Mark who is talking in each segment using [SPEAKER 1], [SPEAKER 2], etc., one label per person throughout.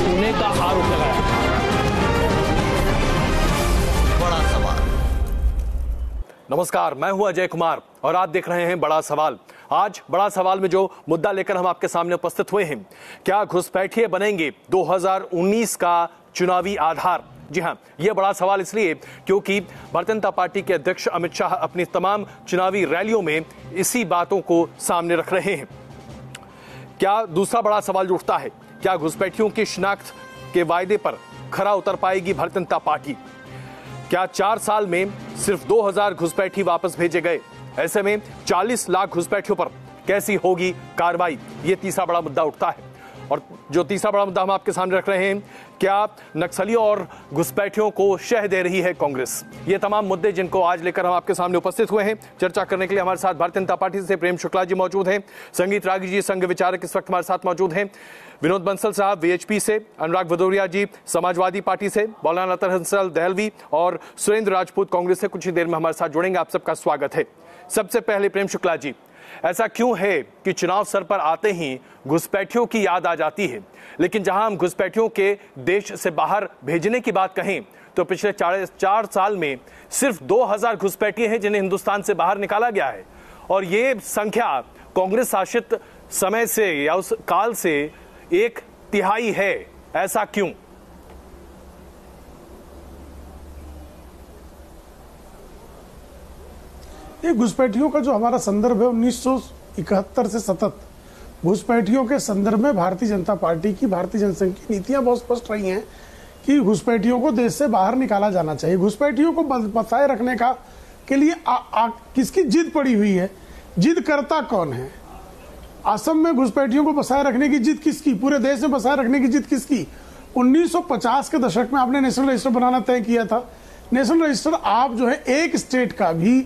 [SPEAKER 1] छूने का आरोप लगाया।
[SPEAKER 2] बड़ा सवाल।
[SPEAKER 3] नमस्कार, मैं हूं अजय कुमार और आप देख रहे हैं बड़ा सवाल। आज बड़ा सवाल में जो मुद्दा लेकर हम आपके सामने उपस्थित हुए हैं, क्या घुसपैठिए बनेंगे 2019 का चुनावी आधार? जी हां, यह बड़ा सवाल इसलिए क्योंकि भारतीय जनता पार्टी के अध्यक्ष अमित शाह अपनी तमाम चुनावी रैलियों में इसी बातों को सामने रख रहे हैं। क्या दूसरा बड़ा सवाल जो उठता है, क्या घुसपैठियों की शिनाख्त के वायदे पर खरा उतर पाएगी भारतीय जनता पार्टी? क्या 4 साल में सिर्फ 2000 घुसपैठी वापस भेजे गए? ऐसे में 40 लाख घुसपैठियों पर कैसी होगी कार्रवाई? ये तीसरा बड़ा मुद्दा उठता है। और जो तीसरा बड़ा मुद्दा हम आपके सामने रख रहे हैं, क्या नक्सलियों और घुसपैठियों को शह दे रही है कांग्रेस? ये तमाम मुद्दे जिनको आज लेकर हम आपके सामने उपस्थित हुए हैं। चर्चा करने के लिए हमारे साथ भारतीय जनता पार्टी से प्रेम शुक्ला जी मौजूद हैं, संगीत रागी जी संघ विचारक इस वक्त हमारे साथ मौजूद हैं, विनोद बंसल साहब वीएचपी से, अनुराग भदौरिया जी समाजवादी पार्टी से, मौलाना अतर हंसल दहलवी और सुरेंद्र राजपूत कांग्रेस से कुछ ही देर में हमारे साथ जुड़ेंगे। आप सबका स्वागत है। सबसे पहले प्रेम शुक्ला जी, ऐसा क्यों है कि चुनाव सर पर आते ही घुसपैठियों की याद आ जाती है, लेकिन जहां हम घुसपैठियों के देश से बाहर भेजने की बात कहें तो पिछले 4 साल में सिर्फ 2000 घुसपैठिए हैं जिन्हें हिंदुस्तान से बाहर निकाला गया है, और ये संख्या कांग्रेस शासित समय से या उस काल से 1/3 है। ऐसा क्यों?
[SPEAKER 4] ये घुसपैठियों का जो हमारा संदर्भ है 1971 से सतत घुसपैठियों के संदर्भ में भारतीय जनता पार्टी की, भारतीय जनसंघ की नीतियां बहुत स्पष्ट रही हैं कि घुसपैठियों को देश से बाहर निकाला जाना चाहिए। घुसपैठियों को बचाए रखने का के लिए किसकी जिद पड़ी हुई है? जिद करता कौन है? असम में घुसपैठियों को बसाए रखने की जिद किसकी? पूरे देश में बसाए रखने की जिद किसकी? 1950 के दशक में आपने नेशनल रजिस्टर बनाना तय किया था। नेशनल रजिस्टर आप जो है एक स्टेट का भी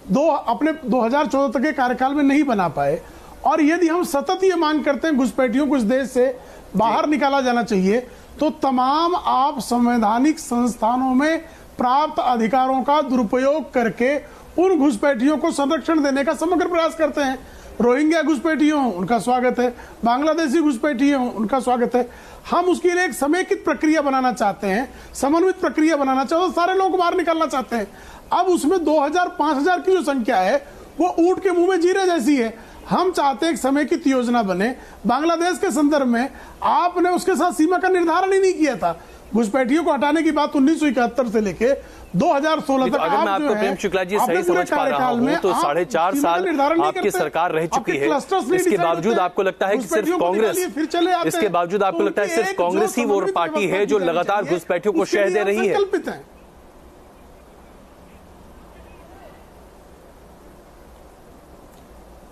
[SPEAKER 4] अपने 2014 तक के कार्यकाल में नहीं बना पाए। और यदि हम सतत ये मांग करते हैं घुसपैठियों को इस देश से बाहर निकाला जाना चाहिए, तो तमाम आप संवैधानिक संस्थानों में प्राप्त अधिकारों का दुरुपयोग करके उन घुसपैठियों को संरक्षण देने का समग्र प्रयास करते हैं। रोहिंग्या घुसपैठियों उनका स्वागत है, बांग्लादेशी घुसपैठियों उनका स्वागत है। हम उसके लिए एक समेकित प्रक्रिया बनाना चाहते हैं, समन्वित प्रक्रिया बनाना चाहते हैं, सारे लोग बाहर निकालना चाहते हैं। अब उसमें 2000-5000 की जो संख्या है वो ऊंट के मुंह में जीरे जैसी है। हम चाहते हैं एक समेकित योजना बने। बांग्लादेश के संदर्भ में आपने उसके साथ सीमा का निर्धारण ही नहीं किया था। घुसपैठियों को हटाने की बात 1971 से लेके 2016 तक।
[SPEAKER 3] अगर मैं आपको प्रेम शुक्ला जी सही समझ पा रहा हूं तो 4.5 साल आपकी सरकार रह चुकी है, इसके बावजूद आपको लगता है कि सिर्फ कांग्रेस, इसके बावजूद आपको लगता है सिर्फ कांग्रेस ही वो पार्टी है जो लगातार घुसपैठियों को शह दे रही है?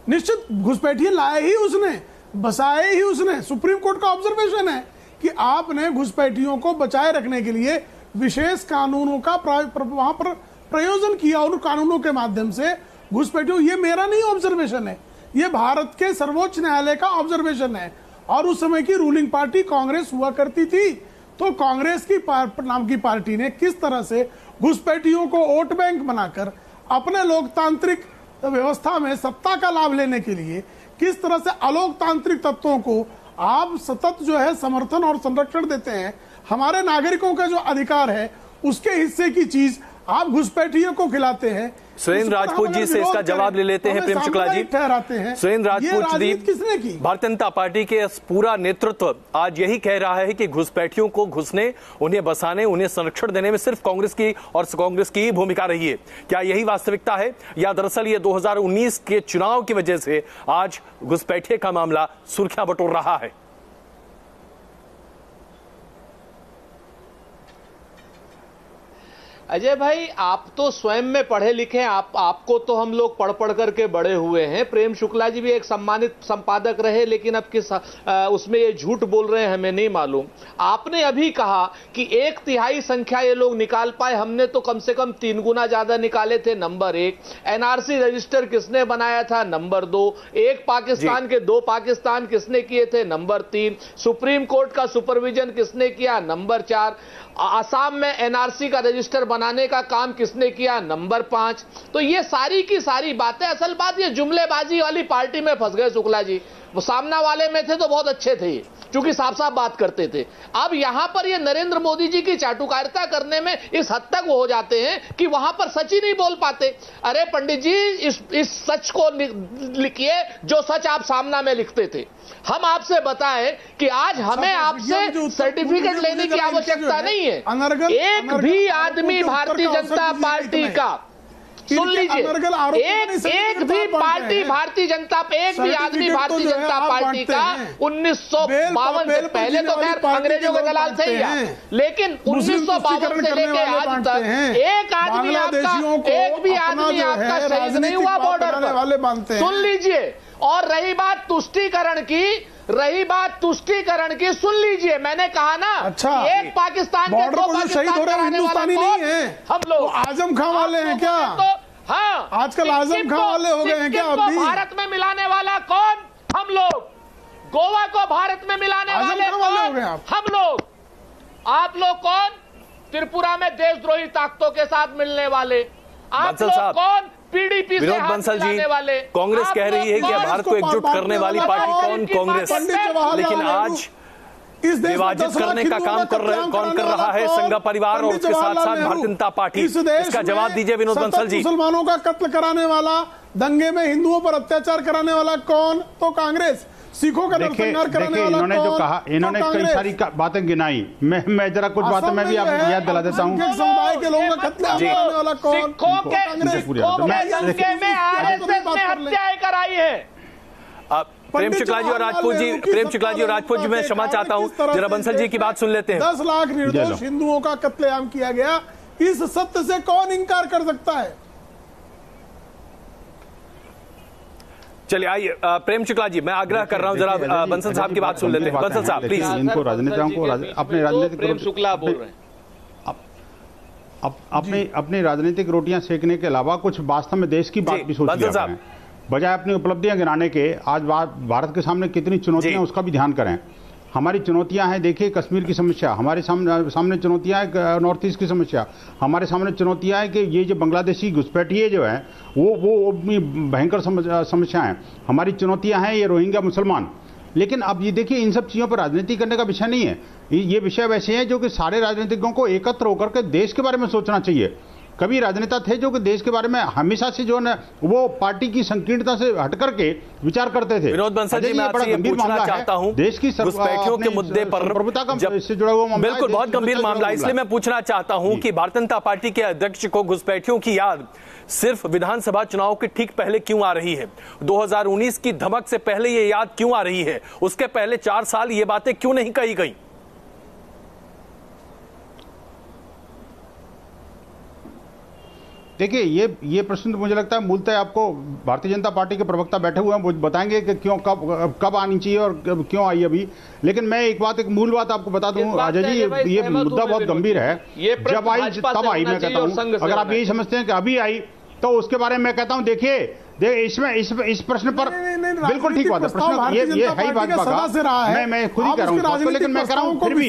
[SPEAKER 4] निश्चित घुसपैठिए लाए ही उसने, बसाए ही उसने। सुप्रीम कोर्ट का ऑब्जर्वेशन है कि आपने घुसपैठियों को बचाए रखने के लिए विशेष कानूनों का वहां पर प्रयोजन किया, और कानूनों के माध्यम से घुसपैठियों, ये मेरा नहीं ऑब्जर्वेशन है, ये भारत के सर्वोच्च न्यायालय का ऑब्जर्वेशन है। और उस समय की रूलिंग पार्टी कांग्रेस हुआ करती थी, तो कांग्रेस की नाम की पार्टी ने किस तरह से घुसपैठियों को वोट बैंक बनाकर अपने लोकतांत्रिक व्यवस्था में सत्ता का लाभ लेने के लिए किस तरह से अलोकतांत्रिक तत्वों को आप सतत जो है समर्थन और संरक्षण देते हैं। हमारे नागरिकों का जो अधिकार है उसके हिस्से की चीज आप घुसपैठियों को खिलाते हैं।
[SPEAKER 3] सुरेंद्र राजपूत जी से इसका जवाब ले लेते हैं प्रेम शुक्ला जी।
[SPEAKER 4] ठहराते हैं
[SPEAKER 3] सुरेंद्र राजपूत जी,
[SPEAKER 4] किसने की? भारतीय
[SPEAKER 3] जनता पार्टी के पूरा नेतृत्व आज यही कह रहा है कि घुसपैठियों को घुसने, उन्हें बसाने, उन्हें संरक्षण देने में सिर्फ कांग्रेस की और कांग्रेस की ही भूमिका रही है। क्या यही वास्तविकता है, या दरअसल ये 2019 के चुनाव की वजह से आज घुसपैठिए का मामला सुर्खियां बटोर रहा है?
[SPEAKER 1] अजय भाई, आप तो स्वयं में पढ़े लिखे हैं, आपको तो हम लोग पढ़ पढ़ करके बड़े हुए हैं। प्रेम शुक्ला जी भी एक सम्मानित संपादक रहे, लेकिन अब किस उसमें ये झूठ बोल रहे हैं हमें नहीं मालूम। आपने अभी कहा कि 1/3 संख्या ये लोग निकाल पाए, हमने तो कम से कम 3 गुना ज्यादा निकाले थे। नंबर 1, एनआरसी रजिस्टर किसने बनाया था? नंबर 2, 1 पाकिस्तान के 2 पाकिस्तान किसने किए थे? नंबर 3, सुप्रीम कोर्ट का सुपरविजन किसने किया? नंबर 4, आसाम में एनआरसी का रजिस्टर बनाने का काम किसने किया? नंबर 5। तो ये सारी की सारी बातें, असल बात ये जुमलेबाजी वाली पार्टी में फंस गए शुक्ला जी। वो सामना वाले में थे तो बहुत अच्छे थे, क्योंकि साफ साफ बात करते थे। अब यहां पर ये नरेंद्र मोदी जी की चाटुकारिता करने में इस हद तक वो हो जाते हैं कि वहां पर सच ही नहीं बोल पाते। अरे पंडित जी, इस सच को लिखिए जो सच आप सामना में लिखते थे। हम आपसे बताएं कि आज हमें आपसे सर्टिफिकेट लेने की आवश्यकता नहीं है। एक भी आदमी भारतीय जनता पार्टी का, सुन लीजिए, एक भी पार्टी भारतीय जनता, एक भी आदमी भारतीय जनता पार्टी का 1952 से पहले तो खैर अंग्रेजों के दलाल थे ही, लेकिन 1952 से लेके आज तक एक आदमी आपका शहीद नहीं हुआ बॉर्डर पर। सुन लीजिए। और रही बात तुष्टीकरण की, सुन लीजिए, मैंने कहा ना, अच्छा, एक पाकिस्तान के दो पाकिस्तान कराने वाला कौन? हम लोग।
[SPEAKER 4] आजम खां वाले हैं क्या?
[SPEAKER 1] हाँ,
[SPEAKER 4] आजकल आजम खां वाले हो गए हैं क्या? अभी
[SPEAKER 1] भारत में मिलाने वाला कौन? हम लोग। गोवा को भारत में मिलाने वाले कौन? हम लोग। आप लोग कौन? त्रिपुरा में देशद्रोही ताकतों के साथ मिलने वाले। आप लोग कौन? पीडीपी से हाथ मिलाने वाले।
[SPEAKER 3] कांग्रेस कह रही है कि भारत को एकजुट करने वाली पार्टी कौन? कांग्रेस। लेकिन आज विभाजित करने का काम कौन कर रहा है? संघ परिवार और उसके साथ साथ भारतीय जनता पार्टी। इसका जवाब दीजिए विनोद बंसल जी।
[SPEAKER 4] मुसलमानों का कत्ल कराने वाला, दंगे में हिंदुओं पर अत्याचार कराने वाला कौन? तो कांग्रेस। सिखों का नरसंहार कराने वाला
[SPEAKER 5] इन्होंने जो कहा, इन्होंने कई सारी बातें गिनाई। मैं जरा कुछ बातें मैं भी आपको याद दिला देता हूँ।
[SPEAKER 4] समुदाय के लोगों का कत्ल कराने वाला कौन?
[SPEAKER 1] सिखों के दंगे में आरएसएस ने हत्याएं कराई है।
[SPEAKER 3] प्रेम शुक्ला जी और राजपूत जी, मैं क्षमा चाहता हूं, जरा बंसल जी की बात सुन लेते हैं।
[SPEAKER 4] 10 लाख निर्दोष हिंदुओं का कत्लेआम किया गया, इस सत्य से कौन इनकार कर सकता है?
[SPEAKER 3] चलिए आइए प्रेम शुक्ला जी, मैं आग्रह कर रहा हूं, जरा बंसल साहब की बात सुन लेते हैं। बंसल साहब प्लीज।
[SPEAKER 5] इनको राजनेताओं को अपने राजनीतिक,
[SPEAKER 1] प्रेम शुक्ला बोल रहे हैं,
[SPEAKER 5] अपनी राजनीतिक रोटियां सेकने के अलावा कुछ वास्तव में देश की बात भी सोच लिया करें। बजाय अपनी उपलब्धियां गिनाने के, आज भारत के सामने कितनी चुनौतियां उसका भी ध्यान करें। हमारी चुनौतियां हैं, देखिए कश्मीर की समस्या, हमारे सामने चुनौतियां हैं नॉर्थ ईस्ट की समस्या, हमारे सामने चुनौतियां हैं कि ये जो बांग्लादेशी घुसपैठिए जो है वो भयंकर समस्या है। हमारी चुनौतियां हैं ये रोहिंग्या मुसलमान। लेकिन अब ये देखिए, इन सब चीज़ों पर राजनीति करने का विषय नहीं है। ये विषय वैसे हैं जो कि सारे राजनीतिकों को एकत्र होकर के देश के बारे में सोचना चाहिए। कभी राजनेता थे जो कि देश के बारे में हमेशा से जो है वो पार्टी की संकीर्णता से हट करके विचार करते थे।
[SPEAKER 3] विनोद बंसल जी, मैं आपसे ये पूछना चाहता हूं, देश की घुसपैठियों के मुद्दे पर इससे जुड़ा हुआ मामला, बिल्कुल बहुत गंभीर मामला, इसलिए मैं पूछना चाहता हूं कि भारतीय जनता पार्टी के अध्यक्ष को घुसपैठियों की याद सिर्फ विधानसभा चुनाव के ठीक पहले क्यों आ रही है? 2019 की धमक से पहले ये याद क्यों आ रही है? उसके पहले 4 साल ये बातें क्यों नहीं कही गई?
[SPEAKER 5] देखिए, ये प्रश्न तो मुझे लगता है मूलतः आपको भारतीय जनता पार्टी के प्रवक्ता बैठे हुए हैं, वो बताएंगे कि क्यों कब आनी चाहिए और क्यों आई अभी। लेकिन मैं एक मूल बात आपको बता दूं अजय जी, ये मुद्दा बहुत गंभीर है। जब आई तब आई, मैं कहता हूं, अगर आप यही समझते हैं कि अभी आई तो उसके बारे में मैं कहता हूं, देखिए इसमें इस प्रश्न पर बिल्कुल ठीक बात है, प्रश्न ये है ही भाजपा का, मैं खुद ही कह रहा हूं, लेकिन मैं कह रहा हूं फिर भी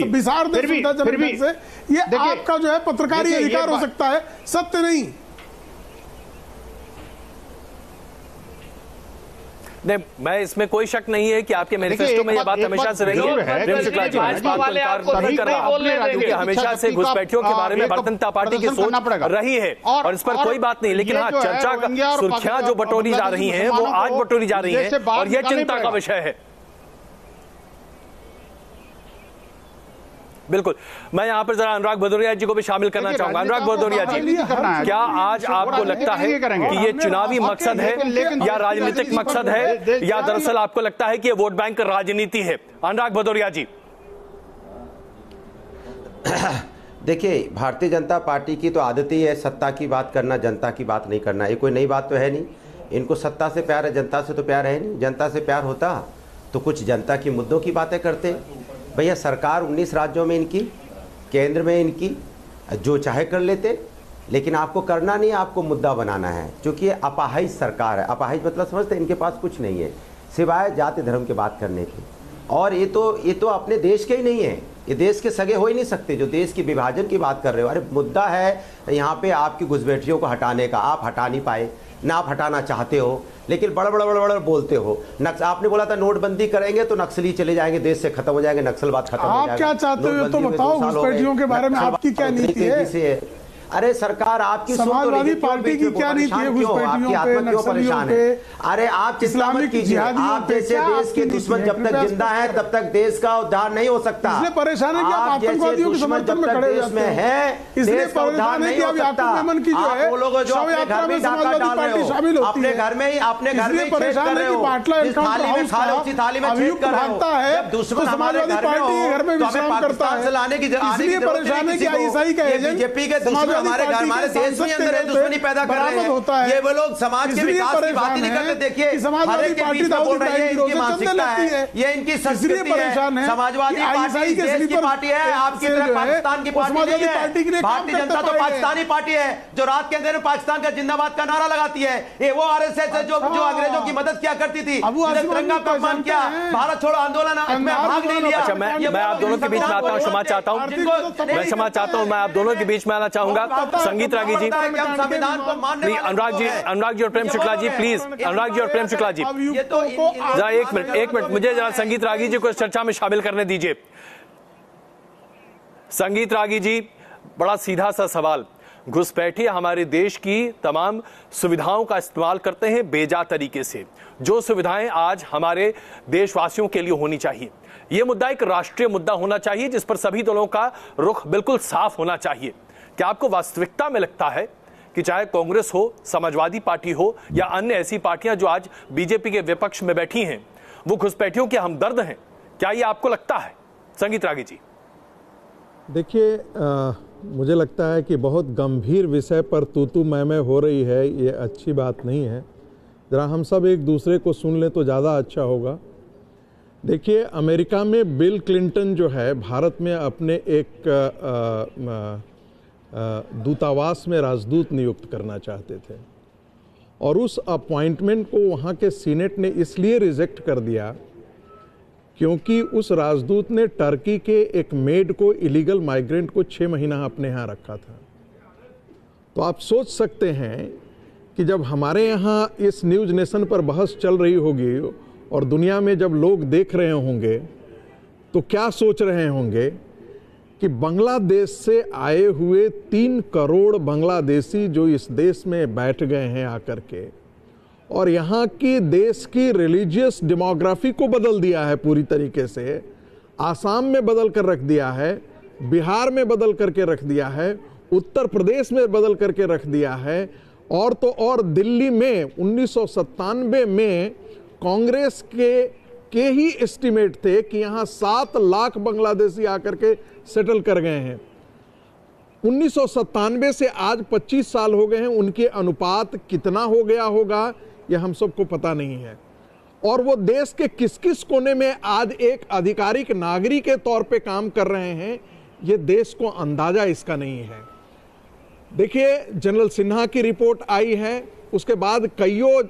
[SPEAKER 4] ये आपका जो है पत्रकारी अधिकार हो सकता है, सत्य नहीं।
[SPEAKER 3] नहीं, मैं इसमें कोई शक नहीं है कि आपके मैनिफेस्टो में यह बात हमेशा से रही है। क्योंकि हमेशा से घुसपैठियों के बारे में भारतीय जनता पार्टी की सोच रही है और इस पर कोई बात नहीं। लेकिन हाँ, चर्चा का सुर्खियां जो बटोरी जा रही हैं वो आज बटोरी जा रही हैं और यह चिंता का विषय है। बिल्कुल, मैं यहाँ पर जरा अनुराग भदौरिया जी को भी शामिल करना चाहूंगा। अनुराग भदौरिया जी, क्या आज आपको लगता है कि ये चुनावी मकसद है या राजनीतिक मकसद है, या दरअसल आपको लगता है कि ये वोट बैंक राजनीति है? अनुराग भदौरिया जी।
[SPEAKER 6] देखिए, भारतीय जनता पार्टी की तो आदत ही है सत्ता की बात करना, जनता की बात नहीं करना। ये कोई नई बात तो है नहीं। इनको सत्ता से प्यार है, जनता से तो प्यार है नहीं। जनता से प्यार होता तो कुछ जनता की मुद्दों की बातें करते। भैया, सरकार 19 राज्यों में इनकी, केंद्र में इनकी, जो चाहे कर लेते, लेकिन आपको करना नहीं है, आपको मुद्दा बनाना है। क्योंकि ये अपाहिज सरकार है। अपाहिज मतलब समझते, इनके पास कुछ नहीं है सिवाय जाति धर्म की बात करने की। और ये तो अपने देश के ही नहीं है, ये देश के सगे हो ही नहीं सकते जो देश की विभाजन की बात कर रहे हो। अरे मुद्दा है यहाँ पे आपकी घुसपैठियों को हटाने का, आप हटा नहीं पाए ना, आप हटाना चाहते हो लेकिन बड़ा बोलते हो। आपने बोला था नोटबंदी करेंगे तो नक्सली चले जाएंगे, देश से खत्म हो जाएंगे, नक्सलवाद खत्म हो जाएगा।
[SPEAKER 4] आप क्या चाहते हो तो बताओ, घुसपैठियों के बारे में आपकी क्या नीति है?
[SPEAKER 6] अरे सरकार आपकी
[SPEAKER 4] समाजवादी पार्टी की क्या नीति है घुसपैठियों पे, नक्सलियों पे?
[SPEAKER 6] अरे आप चिंता मत कीजिए, आप जैसे देश के दुश्मन जब तक जिंदा है तब तक देश का उद्धार नहीं हो सकता।
[SPEAKER 4] इसलिए परेशान है कि आप आतंकवादियों के समर्थन में खड़े
[SPEAKER 6] देश में है,
[SPEAKER 4] इसलिए परेशान है कि अब याकूब मेमन की जो है
[SPEAKER 6] लोग जो अपने घर में समाजवादी पार्टी शामिल होती है, अपने घर में
[SPEAKER 4] परेशान है कि पाटला
[SPEAKER 6] थाली में खा रहे हो, उसी थाली में छेद कर रहे हो। जब दुश्मन हमारे घर में विश्राम करता है, लाने की
[SPEAKER 4] इसलिए परेशान है कि ईसाई का एजेंट
[SPEAKER 6] बीजेपी के दुश्मन हमारे देश में अंदर दुश्मनी पैदा कर रहे हैं। ये वो लोग समाज के विकास की बात ही नहीं करते। देखिए समाजवादी पार्टी बोल रही है, इनकी मानसिकता है, ये इनकी संस्कृति है। समाजवादी पार्टी देश की पार्टी है, आपकी तरह पाकिस्तान की पार्टी नहीं है। भारतीय जनता तो पाकिस्तानी पार्टी है जो रात के अंदर में पाकिस्तान का जिंदाबाद का नारा लगाती है। ये वो आरएसएस है जो अंग्रेजों की मदद किया करती थी, तिरंगा का अपमान किया, भारत छोड़ो आंदोलन में भाग नहीं लिया।
[SPEAKER 3] मैं आप दोनों के बीच में आता हूँ, क्षमा चाहता हूँ, मैं क्षमा चाहता हूँ, मैं आप दोनों के बीच में आना चाहूंगा। संगीत रागी जी,
[SPEAKER 6] संविधान को मानने
[SPEAKER 3] नहीं, अनुराग जी और प्रेम शुक्ला जी प्लीज, अनुराग जी और प्रेम शुक्ला जी जरा एक मिनट मुझे जरा संगीत रागी जी को इस चर्चा में शामिल करने दीजिए। संगीत रागी जी, बड़ा सीधा सा सवाल, घुसपैठिए हमारे देश की तमाम सुविधाओं का इस्तेमाल करते हैं बेजा तरीके से, जो सुविधाएं आज हमारे देशवासियों के लिए होनी चाहिए। यह मुद्दा एक राष्ट्रीय मुद्दा होना चाहिए जिस पर सभी दलों का रुख बिल्कुल साफ होना चाहिए। क्या आपको वास्तविकता में लगता है कि चाहे कांग्रेस हो, समाजवादी पार्टी हो या अन्य ऐसी पार्टियां जो आज बीजेपी के विपक्ष में बैठी हैं, वो घुसपैठियों के हमदर्द हैं? क्या ये आपको लगता है? संगीत रागी जी।
[SPEAKER 7] देखिए, मुझे लगता है कि बहुत गंभीर विषय पर तू मैं हो रही है, ये अच्छी बात नहीं है। जरा हम सब एक दूसरे को सुन लें तो ज़्यादा अच्छा होगा। देखिए, अमेरिका में बिल क्लिंटन जो है भारत में अपने एक दूतावास में राजदूत नियुक्त करना चाहते थे और उस अपॉइंटमेंट को वहाँ के सीनेट ने इसलिए रिजेक्ट कर दिया क्योंकि उस राजदूत ने टर्की के एक मेड को, इलीगल माइग्रेंट को 6 महीना अपने यहाँ रखा था। तो आप सोच सकते हैं कि जब हमारे यहाँ इस न्यूज़ नेशन पर बहस चल रही होगी और दुनिया में जब लोग देख रहे होंगे तो क्या सोच रहे होंगे कि बांग्लादेश से आए हुए 3 करोड़ बांग्लादेशी जो इस देश में बैठ गए हैं आकर के, और यहाँ की देश की रिलीजियस डेमोग्राफी को बदल दिया है पूरी तरीके से। आसाम में बदल कर रख दिया है, बिहार में बदल करके रख दिया है, उत्तर प्रदेश में बदल करके रख दिया है, और तो और दिल्ली में 1997 में कांग्रेस के ही एस्टिमेट थे कि यहाँ 7 लाख बांग्लादेशी आकर के सेटल कर गए हैं। 1997 से आज 25 साल हो गए हैं, उनके अनुपात कितना हो गया होगा यह हम सबको पता नहीं है। और वो देश के किस किस कोने में आज एक आधिकारिक नागरिक के तौर पे काम कर रहे हैं, ये देश को अंदाजा इसका नहीं है। देखिए, जनरल सिन्हा की रिपोर्ट आई है, उसके बाद कईयों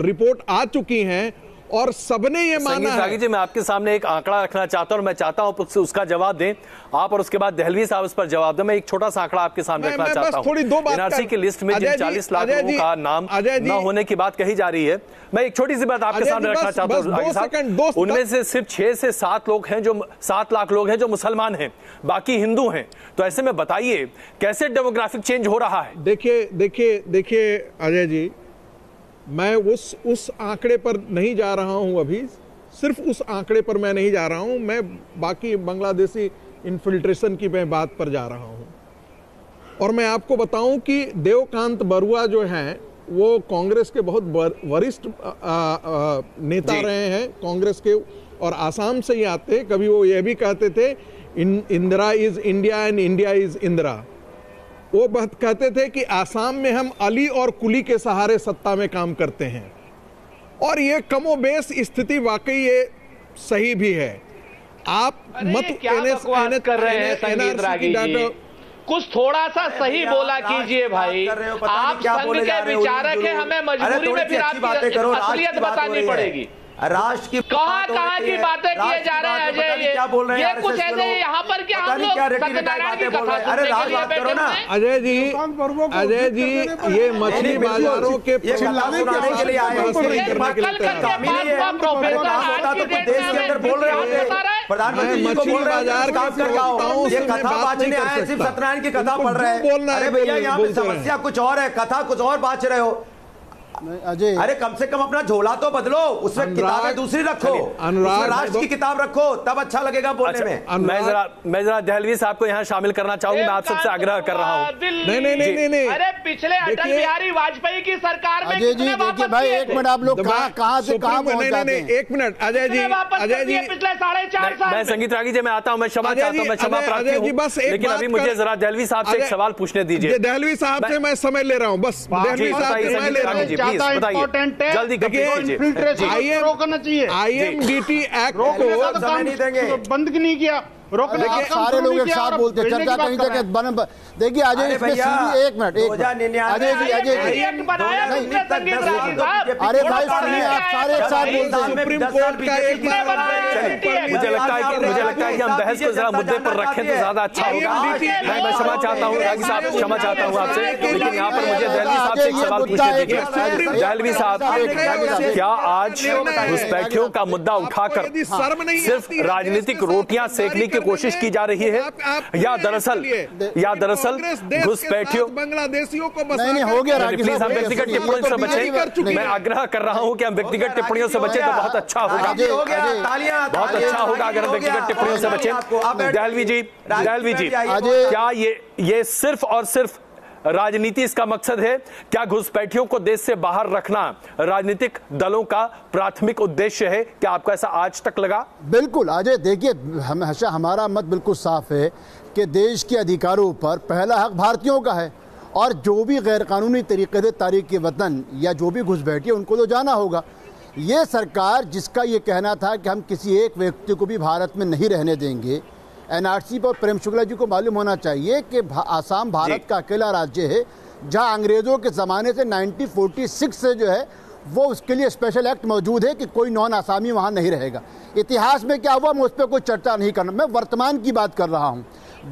[SPEAKER 7] रिपोर्ट आ चुकी हैं और सबने ये माना है।
[SPEAKER 3] जी, मैं आपके सामने एक आंकड़ा रखना चाहता हूं और मैं चाहता हूं उसका जवाब दें आप, और उसके बाद दहलवी साहब इस पर जवाब दें। मैं एक छोटा सा आंकड़ा आपके सामने रखना चाहता हूं। एनआरसी की लिस्ट में जिन 40 लाख लोगों का नाम न होने की बात कही जा रही है, मैं एक छोटी सी बात आपके सामने रखना चाहता हूं। उनमें से सिर्फ 6 से 7 लोग हैं जो 7 लाख लोग हैं जो मुसलमान हैं, बाकी हिंदू हैं। तो ऐसे में बताइए कैसे डेमोग्राफिक चेंज हो रहा है?
[SPEAKER 7] देखिए अजय जी, मैं उस आंकड़े पर नहीं जा रहा हूं, अभी सिर्फ उस आंकड़े पर मैं नहीं जा रहा हूं, मैं बाकी बांग्लादेशी इन्फिल्ट्रेशन की मैं बात पर जा रहा हूं। और मैं आपको बताऊं कि देवकांत बरुआ जो हैं वो कांग्रेस के बहुत वरिष्ठ नेता रहे हैं कांग्रेस के, और आसाम से ही आते। कभी वो ये भी कहते थे Indira is India and India is Indira. वो बात कहते थे कि आसाम में हम अली और कुली के सहारे सत्ता में काम करते हैं, और ये कमोबेश स्थिति वाकई ये सही भी है। आप मत
[SPEAKER 1] कर रहे हैं संगीत रागी जी, कुछ थोड़ा सा सही बोला कीजिए भाई। आप संघ के विचारक हैं, हमें मजबूरी में फिर आपकी असलियत बतानी पड़ेगी।
[SPEAKER 6] राष्ट्र की
[SPEAKER 1] कहाँ की बातें किए जा रहे हैं अजय?
[SPEAKER 6] क्या बोल रहे हैं
[SPEAKER 1] ये कुछ ऐसे यहाँ पर क्या हम लोग सत्यनारायण की कथा सुनने के लिए बैठे हुए हैं?
[SPEAKER 7] अजय जी ये मछली बाजारों के
[SPEAKER 6] चिल्लाने के लिए आए हैं। प्रधानमंत्री
[SPEAKER 7] मछली बाजार
[SPEAKER 6] ये कथा बांचने आए, सिर्फ सत्यनारायण की कथा पढ़ रहे हैं। अरे भैया यहाँ पे समस्या कुछ और है, कथा कुछ और बांच रहे हो।
[SPEAKER 8] अजय,
[SPEAKER 6] अरे कम से कम अपना झोला तो बदलो, उसमें किताबें दूसरी रखो, उसमें राष्ट्र की किताब रखो, तब अच्छा लगेगा बोलने में।
[SPEAKER 3] मैं जरा दहलवी साहब को यहाँ शामिल करना चाहूंगा। मैं आप सबसे आग्रह कर रहा हूँ।
[SPEAKER 7] नहीं।
[SPEAKER 1] अरे पिछले अटल बिहारी वाजपेयी की सरकार में
[SPEAKER 8] अजय जी देखिए भाई, एक मिनट, आप लोग कहाँ से कहाँ पहुंच जाते हैं?
[SPEAKER 7] एक मिनट अजय जी
[SPEAKER 1] पिछले 4.5 साल।
[SPEAKER 3] मैं संगीत रागी जी, मैं आता हूँ, मैं क्षमा चाहता हूँ, मैं क्षमा प्रार्थी हूँ, लेकिन अभी मुझे जरा दहलवी साहब से एक सवाल पूछने दीजिए।
[SPEAKER 7] दहलवी साहब से मैं समय ले रहा हूँ, बस दहलवी साहब से समय ले रहा हूँ।
[SPEAKER 3] बताइए जल्दी
[SPEAKER 5] रोकना चाहिए।
[SPEAKER 7] IMDT एक्ट
[SPEAKER 5] को बंद नहीं किया, रोकने
[SPEAKER 8] के सारे लोग एक साथ बोलते हैं, चर्चा कहीं जगह देखिए अजय, इसमें एक मिनट अजय जी अरे भाई सुनिए, आप सारे एक साथ बोलते हैं।
[SPEAKER 7] सुप्रीम कोर्ट का एक
[SPEAKER 3] मुझे लगता है कि हम बहस को जरा मुद्दे पर रखें तो ज्यादा अच्छा होगा। मैं क्षमा चाहता हूँ रागी साहब, क्षमा चाहता हूँ आपसे, लेकिन यहाँ पर मुझे दहलवी साहब से एक सवाल पूछने दीजिए। दहलवी साहब, क्या आज घुसपैठियों का मुद्दा उठाकर सिर्फ राजनीतिक रोटियां सेकने की कोशिश की जा रही है, या दरअसल घुसपैठियों
[SPEAKER 7] बांग्लादेशियों को
[SPEAKER 8] नहीं हो गया?
[SPEAKER 3] प्लीज हम व्यक्तिगत टिप्पणियों से बचें। मैं आग्रह कर रहा हूं कि हम व्यक्तिगत टिप्पणियों से बचें तो बहुत अच्छा होगा, बहुत अच्छा होगा अगर हम व्यक्तिगत टिप्पणियों से बचें। दहलवी जी, क्या ये सिर्फ और सिर्फ राजनीति इसका मकसद है? क्या घुसपैठियों को देश से बाहर रखना राजनीतिक दलों का प्राथमिक उद्देश्य है? क्या आपको ऐसा आज तक लगा?
[SPEAKER 8] बिल्कुल अजय, देखिए हमेशा हमारा मत बिल्कुल साफ है कि देश के अधिकारों पर पहला हक भारतीयों का है, और जो भी गैरकानूनी तरीके से तारीख वतन या जो भी घुसपैठी उनको तो जाना होगा। ये सरकार जिसका ये कहना था कि हम किसी एक व्यक्ति को भी भारत में नहीं रहने देंगे, एनआरसी पर प्रेम शुक्ला जी को मालूम होना चाहिए कि आसाम भारत का अकेला राज्य है जहां अंग्रेजों के ज़माने से 1946 से जो है वो उसके लिए स्पेशल एक्ट मौजूद है कि कोई नॉन आसामी वहां नहीं रहेगा। इतिहास में क्या हुआ मैं उस पर कोई चर्चा नहीं करना, मैं वर्तमान की बात कर रहा हूं।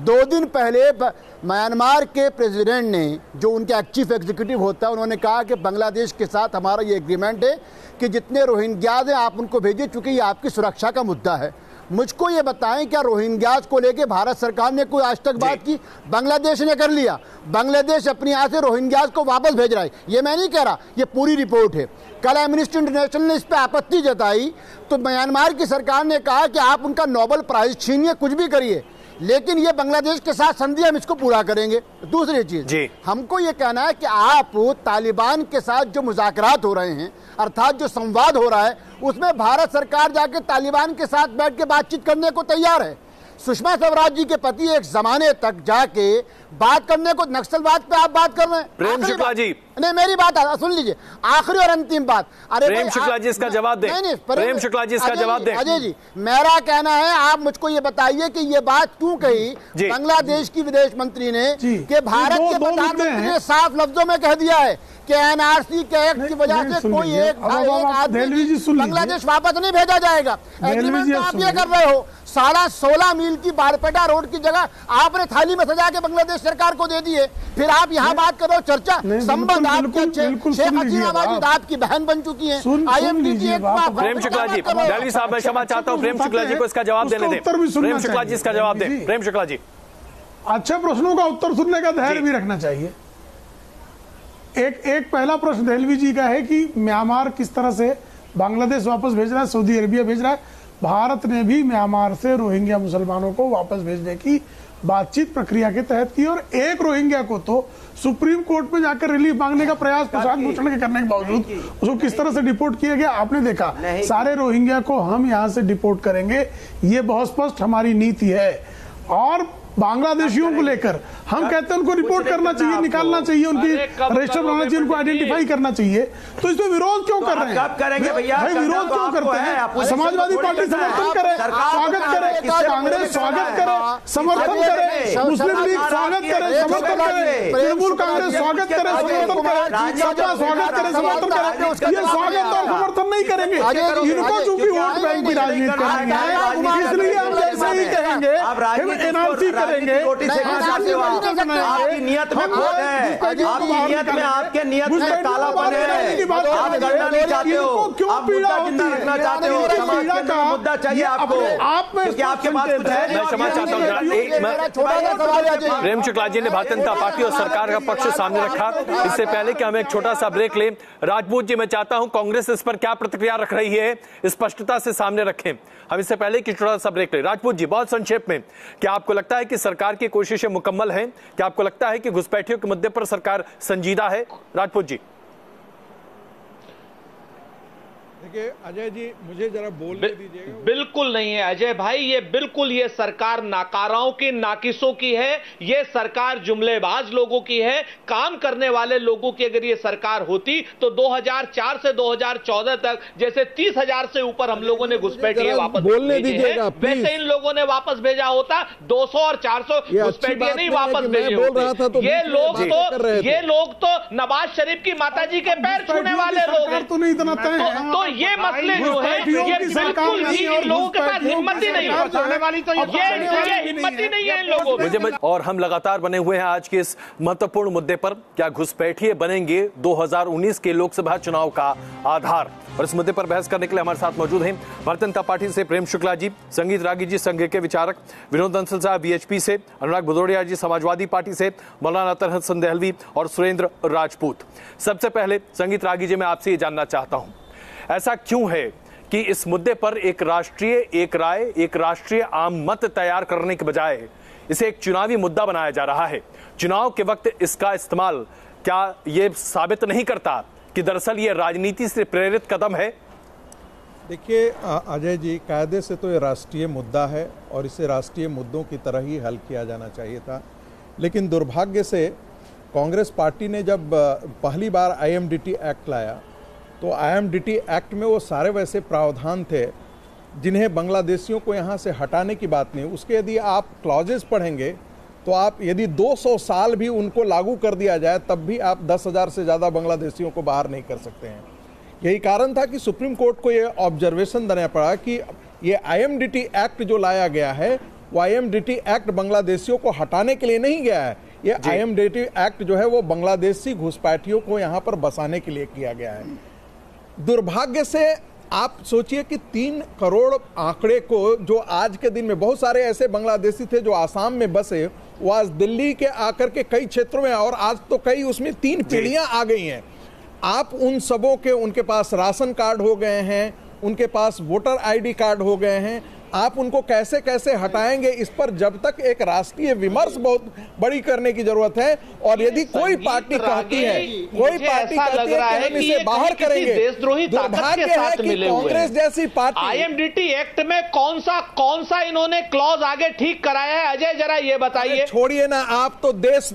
[SPEAKER 8] 2 दिन पहले म्यांमार के प्रेसिडेंट ने, जो उनके चीफ एग्जीक्यूटिव होता है, उन्होंने कहा कि बांग्लादेश के साथ हमारा ये एग्रीमेंट है कि जितने रोहिंग्याज हैं आप उनको भेजिए, चूँकि ये आपकी सुरक्षा का मुद्दा है। मुझको ये बताएं, क्या रोहिंग्याज को लेके भारत सरकार ने कोई आज तक बात की? बांग्लादेश ने कर लिया। बांग्लादेश अपनी यहाँ से रोहिंग्याज को वापस भेज रहा है, ये मैं नहीं कह रहा, ये पूरी रिपोर्ट है। कल एमनेस्टी इंटरनेशनल ने इस पर आपत्ति जताई तो म्यांमार की सरकार ने कहा कि आप उनका नोबेल प्राइज छीनिए, कुछ भी करिए, लेकिन ये बांग्लादेश के साथ संधि हम इसको पूरा करेंगे। दूसरी चीज, हमको ये कहना है कि आप तालिबान के साथ जो मुज़ाकरात हो रहे हैं, अर्थात जो संवाद हो रहा है, उसमें भारत सरकार जाके तालिबान के साथ बैठ के बातचीत करने को तैयार है। सुषमा स्वराज जी के पति एक जमाने तक जाके बात करने को, नक्सलवाद पे आप बात कर रहे हैं।
[SPEAKER 3] प्रेम शुक्ला जी,
[SPEAKER 8] नहीं मेरी बात सुन लीजिए, आखिरी और अंतिम बात। अरे
[SPEAKER 3] प्रेम शुक्ला जी इसका जवाब दें।
[SPEAKER 8] नहीं,
[SPEAKER 3] प्रेम शुक्ला जी इसका जवाब दें।
[SPEAKER 8] अजय जी, मेरा कहना है, आप मुझको ये बताइए कि ये बात क्यों कही बांग्लादेश की विदेश मंत्री ने कि भारत के प्रधानमंत्री ने साफ लफ्जों में कह दिया है कि एनआरसी के एक्ट की वजह से कोई एक आदमी बांग्लादेश वापस नहीं भेजा जाएगा। एग्रीमेंट तो आप ये कर रहे हो, 16.5 मील की बारपेटा रोड की जगह आपने थाली में सजा के बांग्लादेश सरकार को दे दिए। फिर आप यहाँ बात करो, चर्चा संबंध आपके अच्छे, शेख हसीना वाजिद आपकी बहन बन चुकी है। IMDT
[SPEAKER 3] प्रेम शुक्ला जी, दहलवी साहब मैं क्षमा चाहता हूँ, प्रेम शुक्ला जी को इसका जवाब देने दें। प्रेम शुक्ला जी इसका जवाब दें। प्रेम शुक्ला जी,
[SPEAKER 4] अच्छे प्रश्नों का उत्तर सुनने का धैर्य भी रखना चाहिए। एक पहला प्रश्न दहलवी जी का है कि म्यांमार किस तरह से बांग्लादेश वापस भेज रहा है, सऊदी अरेबिया भेज रहा है। भारत ने भी म्यांमार से रोहिंग्या मुसलमानों को वापस भेजने की बातचीत प्रक्रिया के तहत की, और एक रोहिंग्या को तो सुप्रीम कोर्ट में जाकर रिलीफ मांगने का प्रयास प्रशांत भूषण के करने के बावजूद उसको किस तरह से डिपोर्ट किया गया आपने देखा। सारे रोहिंग्या को हम यहाँ से डिपोर्ट करेंगे, ये बहुत स्पष्ट हमारी नीति है। और बांग्लादेशियों को लेकर हम कहते हैं उनको रिपोर्ट करना चाहिए, निकालना चाहिए, उनकी रजिस्टर बनाना चाहिए, उनको आइडेंटिफाई करना चाहिए। तो इसमें विरोध क्यों कर रहे हैं?
[SPEAKER 2] कब करेंगे भैया?
[SPEAKER 4] भाई विरोध क्यों करते हैं? समाजवादी पार्टी समर्थन करे, स्वागत करे, कांग्रेस स्वागत करे, समर्थन करे, मुस्लिम लीग स्वागत करे, समर्थन करे, तृणमूल कांग्रेस स्वागत करे, समर्थन करे, सपा स्वागत करे, समर्थन करे। ये स्वागत और समर्थन नहीं करेंगे, इनको चूंकि वोट बैंक की राजनीति करेंगे, इसलिए हम जैसे ही कहेंगे हम एनआरसी करेंगे।
[SPEAKER 2] आपकी नियत में खोट है, आपकी नियत में, आपके नियत में कालापन है। आप करना नहीं चाहते हो, आप मुद्दा जिंदा रखना चाहते हो, समाज के अंदर मुद्दा चाहिए आपको, क्योंकि आपके पास कुछ है नहीं।
[SPEAKER 3] मैं क्षमा चाहता हूं, प्रेम शुक्ला जी ने भारतीय जनता पार्टी और सरकार का पक्ष सामने रखा। इससे पहले कि हम एक छोटा सा ब्रेक लें, राजपूत जी मैं चाहता हूं कांग्रेस इस पर क्या प्रतिक्रिया रख रही है स्पष्टता से सामने रखें। हम इससे पहले कि छोटा सा ब्रेक लें, राजपूत जी बहुत संक्षेप में, क्या आपको लगता है कि सरकार की कोशिशें मुकम्मल हैं? क्या आपको लगता है कि घुसपैठियों के मुद्दे पर सरकार संजीदा है? राजपूत जी।
[SPEAKER 7] देखिए अजय जी, मुझे जरा बोलने दीजिएगा।
[SPEAKER 1] बिल्कुल नहीं है अजय भाई, ये बिल्कुल ये सरकार नाकाराओं की, नाकिसों की है। ये सरकार जुमलेबाज लोगों की है। काम करने वाले लोगों की अगर ये सरकार होती तो 2004 से 2014 तक जैसे 30,000 से ऊपर हम लोगों ने घुसपैठिए वापस
[SPEAKER 7] बोलने दीजिएगा,
[SPEAKER 1] वैसे इन लोगों ने वापस भेजा होता। 200 और 400 घुसपैठिए नहीं वापस भेजे होते। ये लोग तो नवाज शरीफ की माताजी के पैर छूने वाले लोग हैं। तो ये मसले जो है ये बिल्कुल भी इन लोगों के पास हिम्मत ही नहीं है, ये हिम्मत ही नहीं है इन लोगों में।
[SPEAKER 3] और हम लगातार बने हुए हैं आज के इस महत्वपूर्ण मुद्दे पर, क्या घुसपैठिए बनेंगे 2019 के लोकसभा चुनाव का आधार? और इस मुद्दे पर बहस करने के लिए हमारे साथ मौजूद हैं भारतीय जनता पार्टी से प्रेम शुक्ला जी, संगीत रागी जी संघ के विचारक, विनोद बंसल साहब बीएचपी से, अनुराग भदौड़िया जी समाजवादी पार्टी से, मौलाना तरहत हसन देहलवी और सुरेंद्र राजपूत। सबसे पहले संगीत रागी जी मैं आपसे ये जानना चाहता हूं, ऐसा क्यों है कि इस मुद्दे पर एक राष्ट्रीय एक राय, एक राष्ट्रीय आम मत तैयार करने के बजाय इसे एक चुनावी मुद्दा बनाया जा रहा है? चुनाव के वक्त इसका इस्तेमाल क्या यह साबित नहीं करता कि दरअसल ये राजनीति से प्रेरित कदम है?
[SPEAKER 7] देखिए अजय जी, कायदे से तो ये राष्ट्रीय मुद्दा है और इसे राष्ट्रीय मुद्दों की तरह ही हल किया जाना चाहिए था, लेकिन दुर्भाग्य से कांग्रेस पार्टी ने जब पहली बार IMDT एक्ट लाया तो IMDT एक्ट में वो सारे वैसे प्रावधान थे जिन्हें बांग्लादेशियों को यहाँ से हटाने की बात नहीं। उसके यदि आप क्लॉजेस पढ़ेंगे तो आप यदि 200 साल भी उनको लागू कर दिया जाए तब भी आप 10,000 से ज़्यादा बांग्लादेशियों को बाहर नहीं कर सकते हैं। यही कारण था कि सुप्रीम कोर्ट को ये ऑब्जर्वेशन देना पड़ा कि ये IMDT एक्ट जो लाया गया है वो IMDT एक्ट बांग्लादेशियों को हटाने के लिए नहीं गया है। ये IMDT एक्ट जो है वो बांग्लादेशी घुसपैठियों को यहाँ पर बसाने के लिए किया गया है। दुर्भाग्य से आप सोचिए कि 3 करोड़ आंकड़े को जो आज के दिन में बहुत सारे ऐसे बांग्लादेशी थे जो आसाम में बसे, वो आज दिल्ली के आकर के कई क्षेत्रों में, और आज तो कई उसमें 3 पीढ़ियां आ गई हैं। आप उन सबों के, उनके पास राशन कार्ड हो गए हैं, उनके पास वोटर ID कार्ड हो गए हैं, आप उनको कैसे कैसे हटाएंगे, इस पर जब तक एक राष्ट्रीय विमर्श बहुत बड़ी करने की जरूरत है। और यदि कोई पार्टी कहती है, कोई पार्टी कहती है कि हम इसे बाहर करेंगे, दुर्भाग्य है कि कांग्रेस जैसी पार्टी
[SPEAKER 1] IMDT एक्ट में कौन सा इन्होंने क्लॉज आगे ठीक कराया है? अजय जरा ये बताइए।
[SPEAKER 7] छोड़िए ना, आप तो देश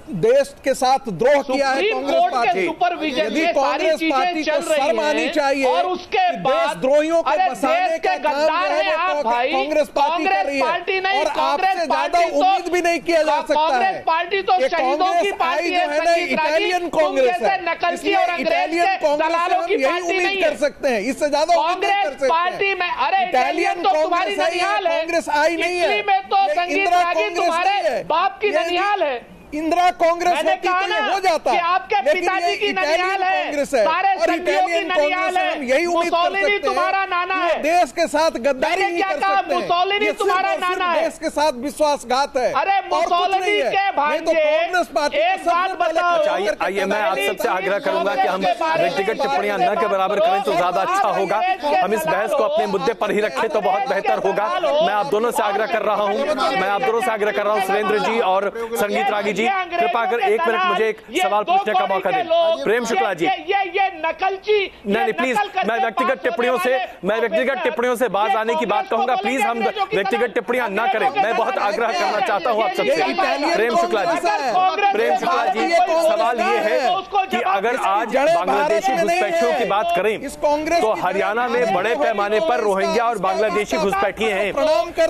[SPEAKER 7] के साथ द्रोह किया है कांग्रेस पार्टी।
[SPEAKER 1] यदि कांग्रेस पार्टी को शर्म आनी चाहिए और उसके बाद
[SPEAKER 7] देशद्रोहियों को बसाने का
[SPEAKER 1] गद्दार है आप भाई।
[SPEAKER 7] कांग्रेस पार्टी नहीं, और आपसे ज्यादा उम्मीद भी नहीं किया जा सकता है।
[SPEAKER 1] कांग्रेस पार्टी तो शहीदों की पार्टी है,
[SPEAKER 7] इटालियन कांग्रेस है,
[SPEAKER 1] नकलची और अंग्रेज के दलालों की पार्टी नहीं
[SPEAKER 7] कर सकते हैं, इससे ज्यादा
[SPEAKER 1] कांग्रेस पार्टी में। अरे इटालियन तो तुम्हारी ननिहाल है,
[SPEAKER 7] कांग्रेस आई नहीं है,
[SPEAKER 1] में तो संगीत रागी तुम्हारे बाप की ननिहाल है।
[SPEAKER 7] इंदिरा कांग्रेस होती तो ये हो जाता
[SPEAKER 1] कि आपके पिताजी की ननिहाल है, सारे संगियों की ननिहाल है,
[SPEAKER 7] यही उम्मीद कर सकते हैं
[SPEAKER 1] तुम्हारा नाना है,
[SPEAKER 7] देश के साथ गद्दारी नहीं कर सकते,
[SPEAKER 1] मुसोलिनी तुम्हारा नाना है,
[SPEAKER 7] देश के साथ विश्वासघात है।
[SPEAKER 1] अरे मुसोलिनी के भांजे,
[SPEAKER 7] कांग्रेस पार्टी
[SPEAKER 1] एक बात बताओ।
[SPEAKER 3] आइए मैं आप सबसे आग्रह करूंगा कि हम व्यक्तिगत टिप्पणियां न के बराबर करें तो ज्यादा अच्छा होगा। हम इस बहस को अपने मुद्दे पर ही रखें तो बहुत बेहतर होगा। मैं आप दोनों से आग्रह कर रहा हूं, सुरेंद्र जी और संगीत रागी जी कृपा कर 1 मिनट मुझे एक सवाल पूछने का मौका दें। प्रेम शुक्ला जी,
[SPEAKER 1] ये नकलची,
[SPEAKER 3] नहीं प्लीज, मैं व्यक्तिगत टिप्पणियों से बाज आने की बात कहूंगा। प्लीज हम व्यक्तिगत टिप्पणियां ना करें, मैं बहुत आग्रह करना चाहता हूं आप सबसे। प्रेम शुक्ला जी, सवाल ये है कि अगर आज बांग्लादेशी घुसपैठियों की बात करें तो हरियाणा में बड़े पैमाने पर रोहिंग्या और बांग्लादेशी घुसपैठिए हैं,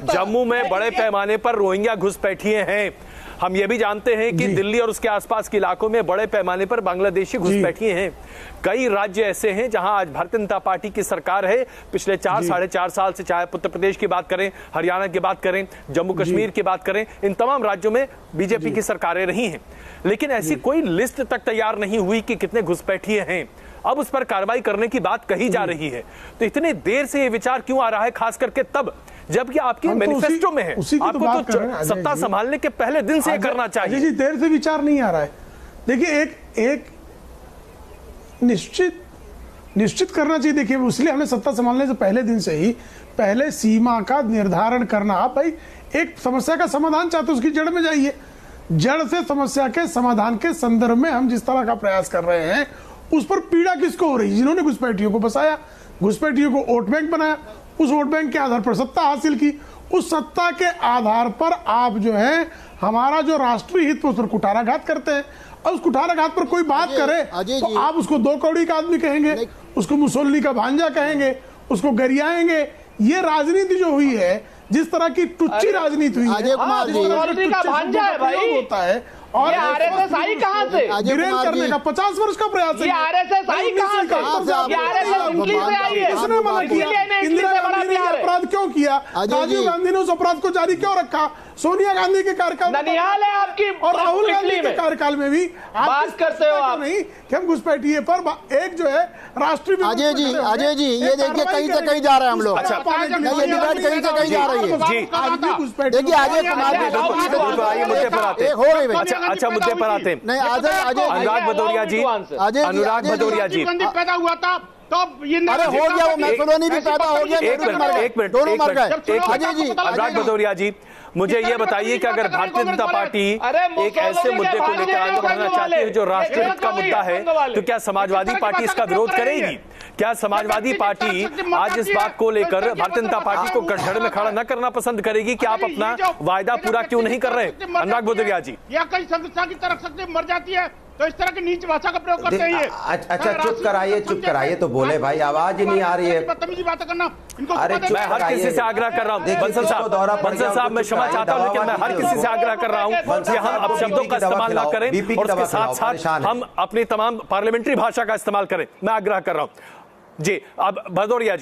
[SPEAKER 3] जम्मू में बड़े पैमाने पर रोहिंग्या घुसपैठिए हैं। हम ये भी जानते हैं कि दिल्ली और उसके आसपास के इलाकों में बड़े पैमाने पर बांग्लादेशी घुसपैठिए हैं। कई राज्य ऐसे हैं जहां आज भारतीय जनता पार्टी की सरकार है। पिछले 4-4.5 साल से, चाहे उत्तर प्रदेश की बात करें, हरियाणा की बात करें, जम्मू कश्मीर की बात करें, इन तमाम राज्यों में बीजेपी की सरकारें रही हैं। लेकिन ऐसी कोई लिस्ट तक तैयार नहीं हुई कि कितने घुसपैठिए हैं। अब उस पर कार्रवाई करने की बात कही जा रही है, तो इतनी देर से ये विचार क्यों आ रहा है, खास करके तब जबकि आपके मैनिफेस्टो में है, आपको तो सत्ता संभालने के पहले दिन से ये करना चाहिए।
[SPEAKER 4] जी, देर से विचार नहीं आ रहा है। देखिए एक निश्चित करना चाहिए। देखिए इसलिए हमने सत्ता संभालने से पहले दिन से ही पहले सीमा का निर्धारण करना। आप भाई एक समस्या का समाधान चाहते, उसकी जड़ में जाइए। जड़ से समस्या के समाधान के संदर्भ में हम जिस तरह का प्रयास कर रहे हैं, उस पर पीड़ा किसको हो रही है? जिन्होंने घुसपैठियों को बसाया, घुसपैठियों को वोट बैंक बनाया, उस वोट बैंक के आधार पर सत्ता हासिल की, उस सत्ता के आधार पर आप जो है हमारा जो राष्ट्रीय हित उस पर कुठाराघात करते हैं। और उस कुठाराघात पर कोई बात करे तो आप उसको 2 कौड़ी का आदमी कहेंगे, उसको मुसोलिनी का भांजा कहेंगे, उसको गरियाएंगे। ये राजनीति जो हुई है, जिस तरह की टुच्ची राजनीति हुई है, होता है। और
[SPEAKER 1] आरएसएस आई कहां से?
[SPEAKER 4] गिरेन करने का 50 वर्ष का प्रयास है।
[SPEAKER 1] ये आरएसएस आई कहां से? ये आरएसएस दिल्ली से आई है।
[SPEAKER 4] किसने मना किया? इंदिरा गांधी ने अपराध क्यों किया? राजीव गांधी ने उस अपराध को जारी क्यों रखा? सोनिया गांधी के कार्यकाल
[SPEAKER 1] ननिहाल है आपकी,
[SPEAKER 4] और राहुल गांधी के कार्यकाल में भी
[SPEAKER 1] बात करते हो आप
[SPEAKER 4] नहीं कि हम घुसपैठिए पर एक जो है राष्ट्रीय।
[SPEAKER 8] अजय जी ये देखिए कहीं से कहीं जा रहे हैं हम लोग। ये डिबेट कहीं से कहीं जा रही है। देखिए अजय कुमार
[SPEAKER 3] मुद्दे पर आते हैं। अच्छा मुद्दे पर आते हैं।
[SPEAKER 8] नहीं
[SPEAKER 3] अनुराग भदौरिया जी,
[SPEAKER 5] पैदा हुआ था तब ये
[SPEAKER 8] अरे हो गया, वो मैसोलोनी भी पैदा हो गया,
[SPEAKER 3] एक मिनट
[SPEAKER 8] दोनों मर गए।
[SPEAKER 3] अजय जी, अनुराग भदौरिया जी, मुझे ये बताइए कि अगर भारतीय जनता पार्टी एक ऐसे मुद्दे को लेकर आगे बढ़ना चाहती है जो राष्ट्रीय हित का मुद्दा है, तो क्या समाजवादी पार्टी इसका विरोध करेगी? क्या समाजवादी पार्टी आज इस बात को लेकर भारतीय जनता पार्टी को कटघरे में खड़ा न करना पसंद करेगी कि आप अपना वायदा पूरा क्यों नहीं कर रहे? अनुराग भदौरिया जी,
[SPEAKER 5] या कई संस्था की तरफ से मर जाती है तो इस तरह की नीच भाषा का प्रयोग करते हैं।
[SPEAKER 6] अच्छा चुप कराइए तो बोले भाई, आवाज ही नहीं आ रही है।
[SPEAKER 5] बदतमीजी बातें करना इनको।
[SPEAKER 6] अरे
[SPEAKER 3] मैं हर किसी से आग्रह कर रहा हूँ, बंसल साहब मैं क्षमा चाहता हूँ, लेकिन मैं हर किसी से आग्रह कर रहा हूँ कि हम अपशब्दों का इस्तेमाल ना करें और उसके साथ साथ हम अपनी तमाम पार्लियामेंट्री भाषा का इस्तेमाल करें। मैं आग्रह कर रहा हूँ जी। अब भदौरिया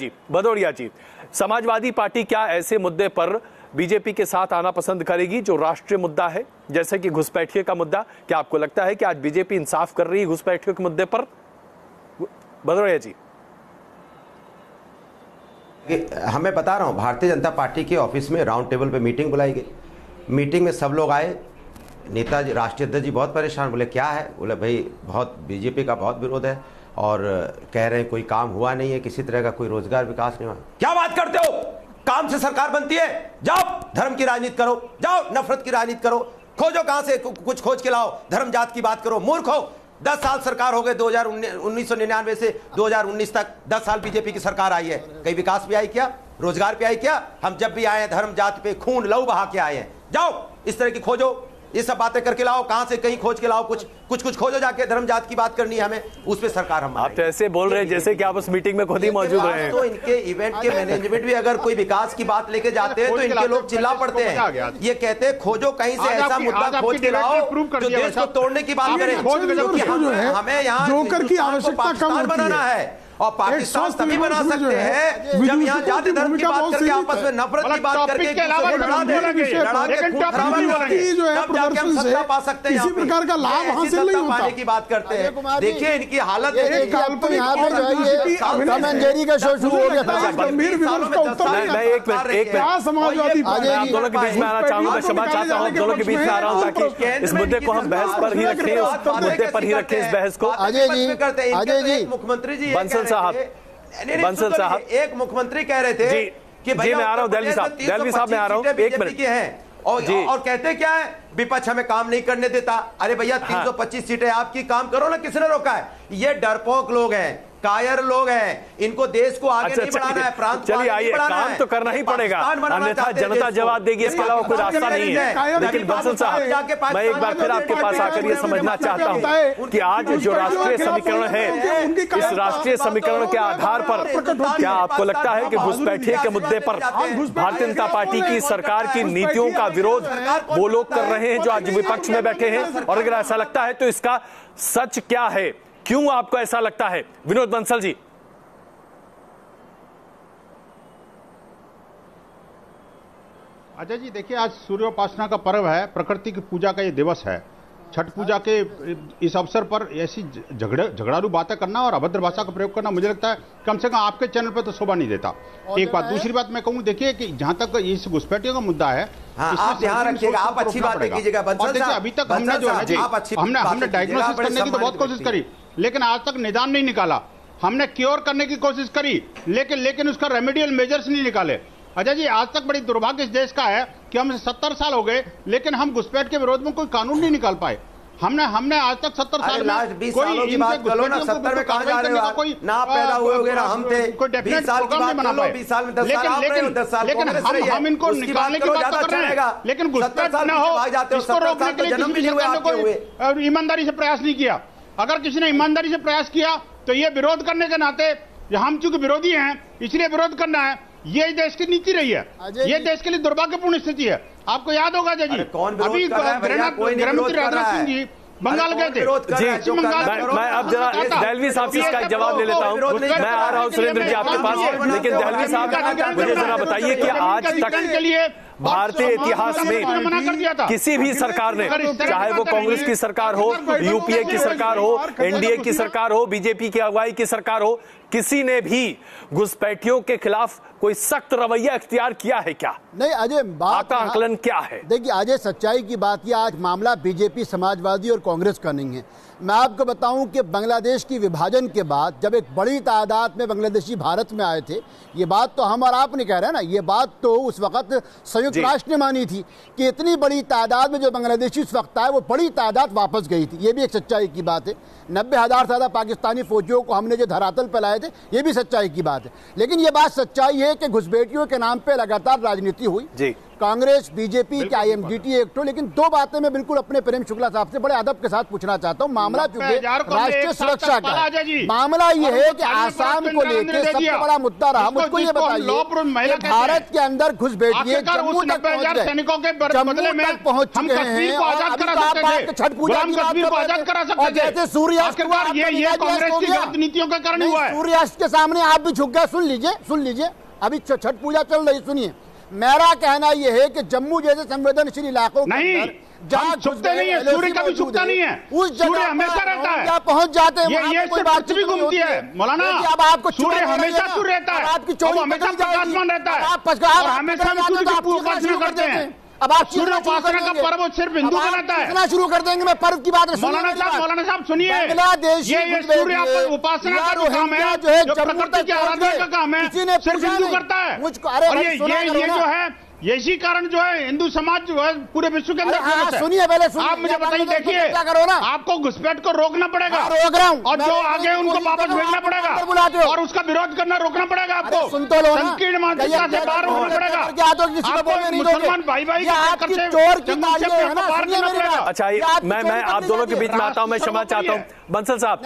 [SPEAKER 3] जी, समाजवादी पार्टी क्या ऐसे मुद्दे पर बीजेपी के साथ आना पसंद करेगी जो राष्ट्रीय मुद्दा है, जैसे कि घुसपैठिए का मुद्दा? क्या आपको लगता है कि आज बीजेपी इंसाफ कर रही है घुसपैठियों के मुद्दे पर? भदौरिया जी,
[SPEAKER 6] हमें बता रहा हूं, भारतीय जनता पार्टी के ऑफिस में राउंड टेबल पे मीटिंग बुलाई गई। मीटिंग में सब लोग आए। नेताजी, राष्ट्रीय अध्यक्ष जी बहुत परेशान। बोले क्या है? बोले भाई बहुत बीजेपी का बहुत विरोध है और कह रहे हैं कोई काम हुआ नहीं है, किसी तरह का कोई रोजगार विकास नहीं हुआ। क्या बात करते हो? काम से सरकार बनती है? जाओ धर्म की राजनीति करो, जाओ नफरत की राजनीति करो, खोजो कहां से कुछ खोज के लाओ, धर्म जात की बात करो। मूर्ख हो। 10 साल सरकार हो गए, 1999 से 2019 तक 10 साल बीजेपी की सरकार आई है। कहीं विकास भी आई क्या? रोजगार पे आई क्या? हम जब भी आए हैं धर्म जात पे खून लहू बहा के आए हैं। जाओ इस तरह की खोजो, ये सब बातें करके लाओ, कहां से कहीं खोज के लाओ, कुछ खोजो जाके। धर्म जात की बात करनी है हमें, उस पे सरकार हम।
[SPEAKER 3] आप तो ऐसे बोल रहे हैं जैसे कि आप उस मीटिंग में खुद ही मौजूद रहे।
[SPEAKER 6] तो इनके इवेंट के मैनेजमेंट भी अगर कोई विकास की बात लेके जाते हैं तो इनके लोग चिल्ला पड़ते हैं। ये कहते हैं खोजो कहीं से ऐसा मुद्दा खोज के लाओ जो देश को तोड़ने की बात करें, क्योंकि हमें यहाँ
[SPEAKER 4] जोकर की आवश्यकता कम
[SPEAKER 6] बनाना है। और पाकिस्तान तभी बना सकते हैं जब यहाँ जाति धर्म की बात करके आपस में नफरत की बात करके पा सकते हैं।
[SPEAKER 4] इसी प्रकार का लाभ हासिल नहीं होता
[SPEAKER 6] की बात करते हैं। देखिए इनकी हालत
[SPEAKER 8] का शो शुरू हो गया।
[SPEAKER 4] गंभीर विमर्श का उत्तर
[SPEAKER 3] नहीं।
[SPEAKER 4] समाजवादी
[SPEAKER 3] आप दोनों के बीच में आना चाहूंगा, क्षमा चाहता हूँ, दोनों के बीच में आ रहा हूँ ताकि इस मुद्दे को हम बहस पर ही रखें, उस मुद्दे पर ही रखें इस बहस को।
[SPEAKER 6] अजय जी, मुख्यमंत्री जी
[SPEAKER 3] बंसल साहब,
[SPEAKER 6] एक मुख्यमंत्री कह रहे थे कि
[SPEAKER 3] जी मैं आ रहा हूं, दलवी साहब मैं आ रहा हूं, एक मिनट।
[SPEAKER 6] और कहते क्या है, विपक्ष हमें काम नहीं करने देता। अरे भैया 325 सीटें आपकी, काम करो ना, किसने रोका है? ये डरपोक लोग हैं, कायर लोग हैं, इनको देश को आगे नहीं बढ़ाना है, प्रांत को आगे नहीं बढ़ाना है।
[SPEAKER 3] काम तो करना ही पड़ेगा, अन्यथा जनता जवाब देगी, इसके अलावा कोई रास्ता नहीं है। लेकिन बंसल साहब, मैं एक बार फिर आपके पास आकर ये समझना चाहता हूं कि आज जो राष्ट्रीय समीकरण है, इस राष्ट्रीय समीकरण के आधार पर क्या आपको लगता है कि घुसपैठिए के मुद्दे पर भारतीय जनता पार्टी की सरकार की नीतियों का विरोध वो लोग कर रहे हैं जो आज विपक्ष में बैठे हैं? और अगर ऐसा लगता है तो इसका सच क्या है, क्यों आपको ऐसा लगता है? विनोद बंसल जी।
[SPEAKER 5] अजय जी देखिए, आज सूर्योपासना का पर्व है, प्रकृति की पूजा का ये दिवस है। छठ पूजा के इस अवसर पर ऐसी झगड़ालू बातें करना और अभद्र भाषा का प्रयोग करना, मुझे लगता है कम से कम आपके चैनल पर तो शोभा नहीं देता। एक बात। दूसरी बात मैं कहूँ, देखिए कि जहां तक इस घुसपैठियों का मुद्दा है,
[SPEAKER 6] आप ध्यान रखिएगा, आप अच्छी बातें कीजिएगा।
[SPEAKER 5] देखिए अभी तक हमने जो है हमने डायग्नोसिस करने की तो बहुत कोशिश करी, लेकिन आज तक निदान नहीं निकाला। हमने क्योर करने की कोशिश करी, लेकिन उसका रेमेडियल मेजर्स नहीं निकाले। अजय जी, आज तक बड़ी दुर्भाग्य इस देश का है कि हम 70 साल हो गए, लेकिन हम घुसपैठ के विरोध में कोई कानून नहीं निकाल पाए। हमने आज तक 70 साल में
[SPEAKER 6] 20 सालों की बात करो ना, 70 में कहां जा रहे हो? कोई ना पैदा हुए वगैरह हम थे,
[SPEAKER 5] कोई डेफिनेट प्रोग्राम नहीं बना पाए।
[SPEAKER 6] 20 साल में 10 साल,
[SPEAKER 5] लेकिन हम इनको निकालने की बात कर रहे हैं, लेकिन घुसपैठ न हो इसको रोकने के लिए किसी भी सरकार ने कोई ईमानदारी से प्रयास नहीं किया। अगर किसी ने ईमानदारी से प्रयास किया तो ये विरोध करने के नाते, हम चूंकि विरोधी हैं इसलिए विरोध करना है, ये देश की नीति रही है। ये देश के लिए दुर्भाग्यपूर्ण स्थिति है। आपको याद होगा अजय जी, अभी गृहमंत्री राजनाथ सिंह जी बंगाल गए थे।
[SPEAKER 3] जी, मैं अब जरा दहलवी साहब से इसका जवाब ले लेता हूं। मैं आ रहा हूं सुरेंद्र जी आपके पास, लेकिन दहलवी साहब मुझे जरा बताइए कि आज तक
[SPEAKER 5] के लिए
[SPEAKER 3] भारतीय इतिहास में किसी भी सरकार ने, चाहे वो कांग्रेस की सरकार हो, यूपीए की सरकार हो, एनडीए की सरकार हो, बीजेपी की अगुवाई की सरकार हो, किसी ने भी घुसपैठियों के खिलाफ कोई सख्त रवैया इख्तियार किया है क्या?
[SPEAKER 8] नहीं अजय, बात
[SPEAKER 3] का आकलन क्या है?
[SPEAKER 8] देखिए अजय, सच्चाई की बात यह, आज मामला बीजेपी, समाजवादी और कांग्रेस का नहीं है। मैं आपको बताऊं कि बांग्लादेश की विभाजन के बाद जब एक बड़ी तादाद में बांग्लादेशी भारत में आए थे, ये बात तो हम और आप नहीं कह रहे हैं ना, ये बात तो उस वक्त संयुक्त राष्ट्र ने मानी थी कि इतनी बड़ी तादाद में जो बांग्लादेशी उस वक्त आए वो बड़ी तादाद वापस गई थी। ये भी एक सच्चाई की बात है। 90,000 से ज्यादा पाकिस्तानी फौजियों को हमने जो धरातल पे लाए थे, ये भी सच्चाई की बात है। लेकिन ये बात सच्चाई है कि घुसपैठियों के नाम पे लगातार राजनीति हुई, कांग्रेस, बीजेपी के IMDT एक्ट हो। लेकिन दो बातें मैं बिल्कुल अपने प्रेम शुक्ला साहब से बड़े अदब के साथ पूछना चाहता हूं। मामला चूंकि राष्ट्रीय सुरक्षा का मामला ये है कि आसाम को लेकर सबसे बड़ा मुद्दा रहा। मुझको ये बताइए, भारत के अंदर घुसपैठिए जम्मू तक पहुंच चुके हैं। छठ पूजा की बात और जैसे सूर्यास्त
[SPEAKER 5] नीतियों का कारण हुआ है,
[SPEAKER 8] सूर्यास्त के सामने आप भी झुक गए। सुन लीजिए, अभी छठ पूजा चल रही, सुनिए। मेरा कहना यह है कि जम्मू जैसे संवेदनशील इलाकों
[SPEAKER 5] नहीं, जहाँ झुकते नहीं है, सूर्य कभी झुकता नहीं है,
[SPEAKER 8] उस जगह
[SPEAKER 5] हमेशा रहता है,
[SPEAKER 8] पहुंच जाते हैं।
[SPEAKER 5] ये कोई बात भी घूमती है मौलाना।
[SPEAKER 8] अब आपको
[SPEAKER 5] सूर्य हमेशा सूर्य रहता है,
[SPEAKER 8] आपकी चोरी
[SPEAKER 5] हमेशा प्रकाशमान रहता है,
[SPEAKER 8] और
[SPEAKER 5] हमेशा सूर्य की उपासना करते हैं।
[SPEAKER 8] अब आप
[SPEAKER 5] सूर्योपासना का पर्व सिर्फ हिंदू बनाता है।
[SPEAKER 8] कितना शुरू कर देंगे? मैं पर्व की बात
[SPEAKER 5] मौलाना साहब सुनिए,
[SPEAKER 8] बांग्लादेश
[SPEAKER 5] ये सूर्य उपासना का जो काम है, जो प्रकृति की आराधना का काम है, सिर्फ हिंदू करता है।
[SPEAKER 8] मुझको
[SPEAKER 5] और ये जो है, इसी कारण जो है हिंदू समाज जो है पूरे विश्व के अंदर।
[SPEAKER 8] सुनिए पहले,
[SPEAKER 5] आप मुझे बताइए, देखिए क्या करो ना, आपको घुसपैठ को रोकना पड़ेगा,
[SPEAKER 8] रोक रहा हूँ,
[SPEAKER 5] और जो आगे उनको वापस भेजना पड़ेगा, और उसका विरोध करना रोकना पड़ेगा आपको।
[SPEAKER 8] सुन तो लो,
[SPEAKER 5] संकीर्ण मानसिकता से बाहर होना पड़ेगा। मुसलमान भाई
[SPEAKER 8] चोर की
[SPEAKER 3] अच्छा, मैं आप दोनों के बीच में आता हूँ, मैं क्षमा चाहता हूँ। बंसल साहब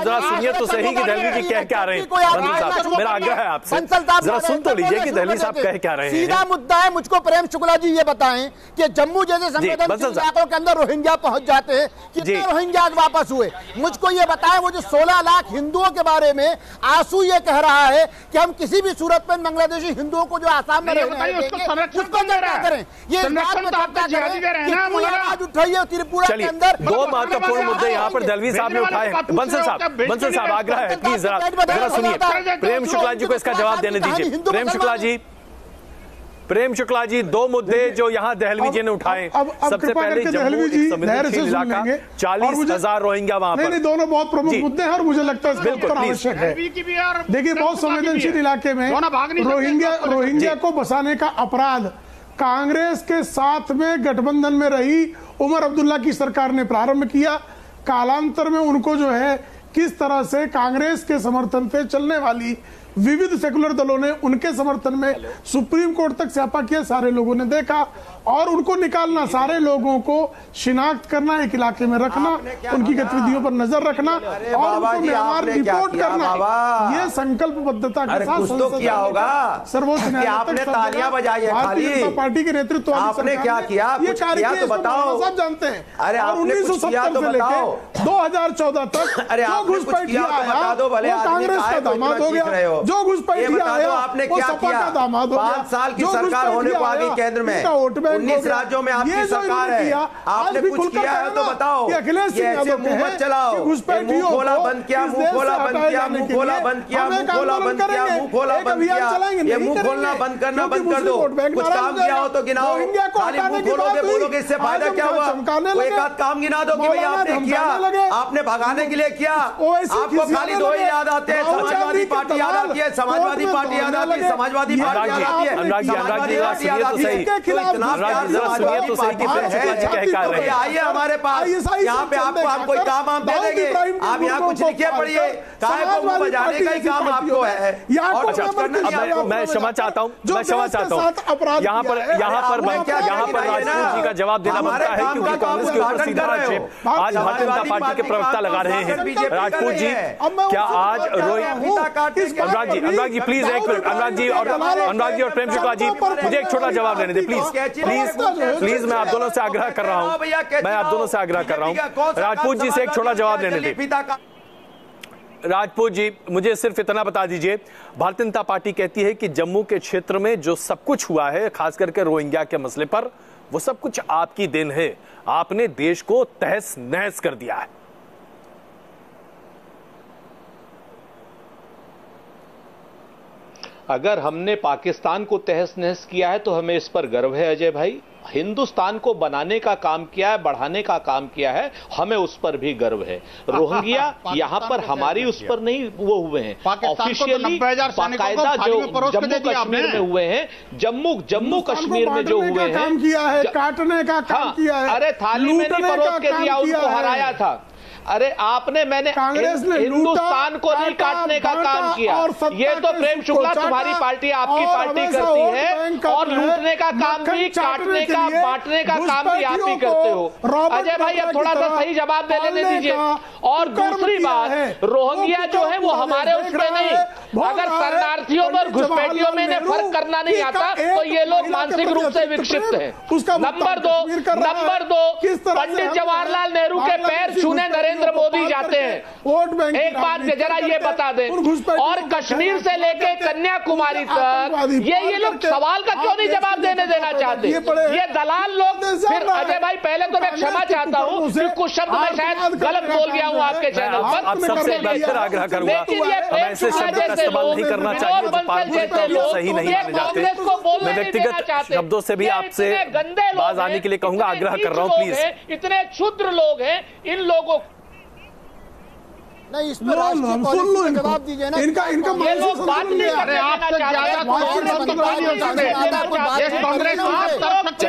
[SPEAKER 3] जरा सुनिए तो सही कि दहलवी जी कह रहे हैं। बंसल साहब, मेरा आग्रह है आपसे, जरा सुन तो लीजिए कि दहलवी साहब कह क्या रहे हैं।
[SPEAKER 8] है। मुझको प्रेम शुक्ला जी ये बताएं कि जम्मू जैसे संवेदनशील इलाकों के अंदर रोहिंग्या पहुंच जाते हैं, कितने रोहिंग्या वापस हुए? मुझको ये बताएं, वो जो 16 लाख हिंदुओं के बारे में आंसू ये कह रहा है कि हम किसी भी सूरत में बांग्लादेशी हिंदुओं को जो आसाम में रहते हैं उसको क्या करें? ये आवाज उठाइए त्रिपुरा के अंदर।
[SPEAKER 3] दो महत्वपूर्ण मुद्दे यहाँ पर दहलवी साहब ने उठाए। बंसल साहब आग्रह है, प्लीज जरा सुनिए। प्रेम शुक्ला जी को इसका जवाब देने दीजिए। प्रेम शुक्ला जी, दो मुद्दे जो यहाँ दहलवी जी ने उठाए। सबसे पहले जम्मू एक संवेदनशील इलाका, 40,000 रोहिंग्या वहां पर।
[SPEAKER 4] नहीं, दोनों बहुत प्रमुख मुद्दे हैं और मुझे लगता है बिल्कुल आवश्यक है। देखिए, बहुत संवेदनशील इलाके में रोहिंग्या को बसाने का अपराध कांग्रेस के साथ में गठबंधन में रही उमर अब्दुल्ला की सरकार ने प्रारंभ किया। कालांतर में उनको जो है किस तरह से कांग्रेस के समर्थन पे चलने वाली विविध सेकुलर दलों ने उनके समर्थन में सुप्रीम कोर्ट तक स्यापा किया, सारे लोगों ने देखा, और उनको निकालना, सारे लोगों को शिनाख्त करना, एक इलाके में रखना, उनकी गतिविधियों पर नजर रखना और उनको व्यवहार रिपोर्ट करना, ये संकल्पबद्धता के साथ
[SPEAKER 2] संसद किया होगा।
[SPEAKER 4] सर्वोच्च न्यायालय तक
[SPEAKER 2] तालियां बजाई है,
[SPEAKER 4] भारतीय जनता पार्टी के नेतृत्व
[SPEAKER 2] आपने क्या किया?
[SPEAKER 4] ये कार्य तो बताओ, सब जानते हैं।
[SPEAKER 2] अरे
[SPEAKER 4] और 1970 से लेकर 2014 तक जो घुसपैठिया आया वो कांग्रेस का दामाद हो गया, जो घुसपैठिया आया
[SPEAKER 2] आपने
[SPEAKER 4] वो
[SPEAKER 2] क्या
[SPEAKER 4] सपा
[SPEAKER 2] किया?
[SPEAKER 4] का दामाद हो गया।
[SPEAKER 2] 5 साल की सरकार होने को आगे केंद्र में 19 राज्यों में आपकी सरकार है, आपने कुछ किया है तो बताओ।
[SPEAKER 4] अखिलेश सिंह यादव
[SPEAKER 2] मुंह मत चलाओ, मुंह खोला बंद किया, मुंह खोला बंद किया, मुंह खोला बंद किया, मुंह खोला बंद किया, मुंह खोला बंद किया। ये मुंह खोलना बंद करना बंद कर दो। कुछ काम किया हो तो गिनाओ, खाली मुंह खोलोगे बोलोगे इससे फायदा क्या हुआ? एक आध काम गिना दो कि भाई आपने किया, आपने भगाने के लिए किया। आपको खाली 2 ही याद आते हैं, समाजवादी पार्टी याद आती है, समाजवादी पार्टी याद आती है, समाजवादी पार्टी याद आती है, आइए हमारे पास, यहाँ पे आपको हम कोई काम हम दे देंगे। आप यहाँ कुछ लिखिए पढ़िए, को बजाने का ही काम आपको है।
[SPEAKER 3] मैं क्षमा चाहता हूँ, मैं क्षमा चाहता हूँ। यहाँ पर राजपूत जी का जवाब देना बनता है क्योंकि कांग्रेस के ऊपर सीधा आक्षेप आज भारतीय जनता पार्टी के प्रवक्ता लगा रहे हैं। राजपूत जी, क्या आज अनुराग जी प्लीज एक मिनट, अनुराग जी और प्रेम शुक्ला जी मुझे एक छोटा जवाब देने दे प्लीज। मैं आप दोनों से आग्रह कर रहा हूं, राजपूत जी से एक छोटा जवाब देने दे। राजपूत जी, मुझे सिर्फ इतना बता दीजिए, भारतीय जनता पार्टी कहती है कि जम्मू के क्षेत्र में जो सब कुछ हुआ है, खास करके रोहिंग्या के मसले पर, वो सब कुछ आपकी देन है, आपने देश को तहस नहस कर दिया है।
[SPEAKER 1] अगर हमने पाकिस्तान को तहस नहस किया है तो हमें इस पर गर्व है अजय भाई। हिंदुस्तान को बनाने का काम किया है, बढ़ाने का काम किया है, हमें उस पर भी गर्व है। रोहिंग्या यहाँ पर हमारी उस पर नहीं वो हुए हैं, ऑफिशियली बाकायदा जो जम्मू कश्मीर में हुए हैं, जम्मू कश्मीर में जो हुए हैं,
[SPEAKER 4] काटने का काम किया है।
[SPEAKER 1] अरे थाली में नहीं परोस के दिया, उनको हराया था। अरे मैंने
[SPEAKER 4] कांग्रेस ने
[SPEAKER 1] हिंदुस्तान को नहीं काटने का काम किया। ये तो प्रेम शुक्ला तुम्हारी पार्टी, आपकी पार्टी करती है, और लूटने का काम भी, काटने का, बांटने का काम भी आप ही करते हो। अजय भाई अब थोड़ा सा सही जवाब दे लेने दीजिए। और दूसरी बात, रोहिंग्या जो है वो हमारे उसमें नहीं, अगर शरणार्थियों में घुसपैठियों में इन्हें फर्क करना नहीं आता तो ये लोग मानसिक रूप से विक्षिप्त हैं। नंबर दो, पंडित जवाहरलाल नेहरू के पैर छूने नरेंद्र मोदी जाते हैं। एक बात जरा ये बता दें, और कश्मीर से लेकर कन्याकुमारी तक ये लोग सवाल का क्यों नहीं जवाब देना चाहते? ये दलाल लोग। फिर अजय भाई पहले तो मैं क्षमा चाहता हूँ कि कुछ शब्द मैं शायद गलत बोल गया हूँ आपके चैनल पर।
[SPEAKER 3] आप सबसे बेहतर आग्रह करूंगा, ऐसे शब्द का इस्तेमाल नहीं करना चाहिए जो पार्टी सही नहीं माने जाते। मैं व्यक्तिगत शब्दों से भी आपसे बाज आने के लिए कहूंगा, आग्रह कर रहा हूँ प्लीज।
[SPEAKER 1] इतने क्षुद्र लोग हैं, इन लोगों
[SPEAKER 8] नहीं, इस पर राष्ट्रीय पॉलिसी का जवाब दीजिए ना।
[SPEAKER 4] इनका
[SPEAKER 1] ये लोग बात नहीं कर रहे, आपसे ज्यादा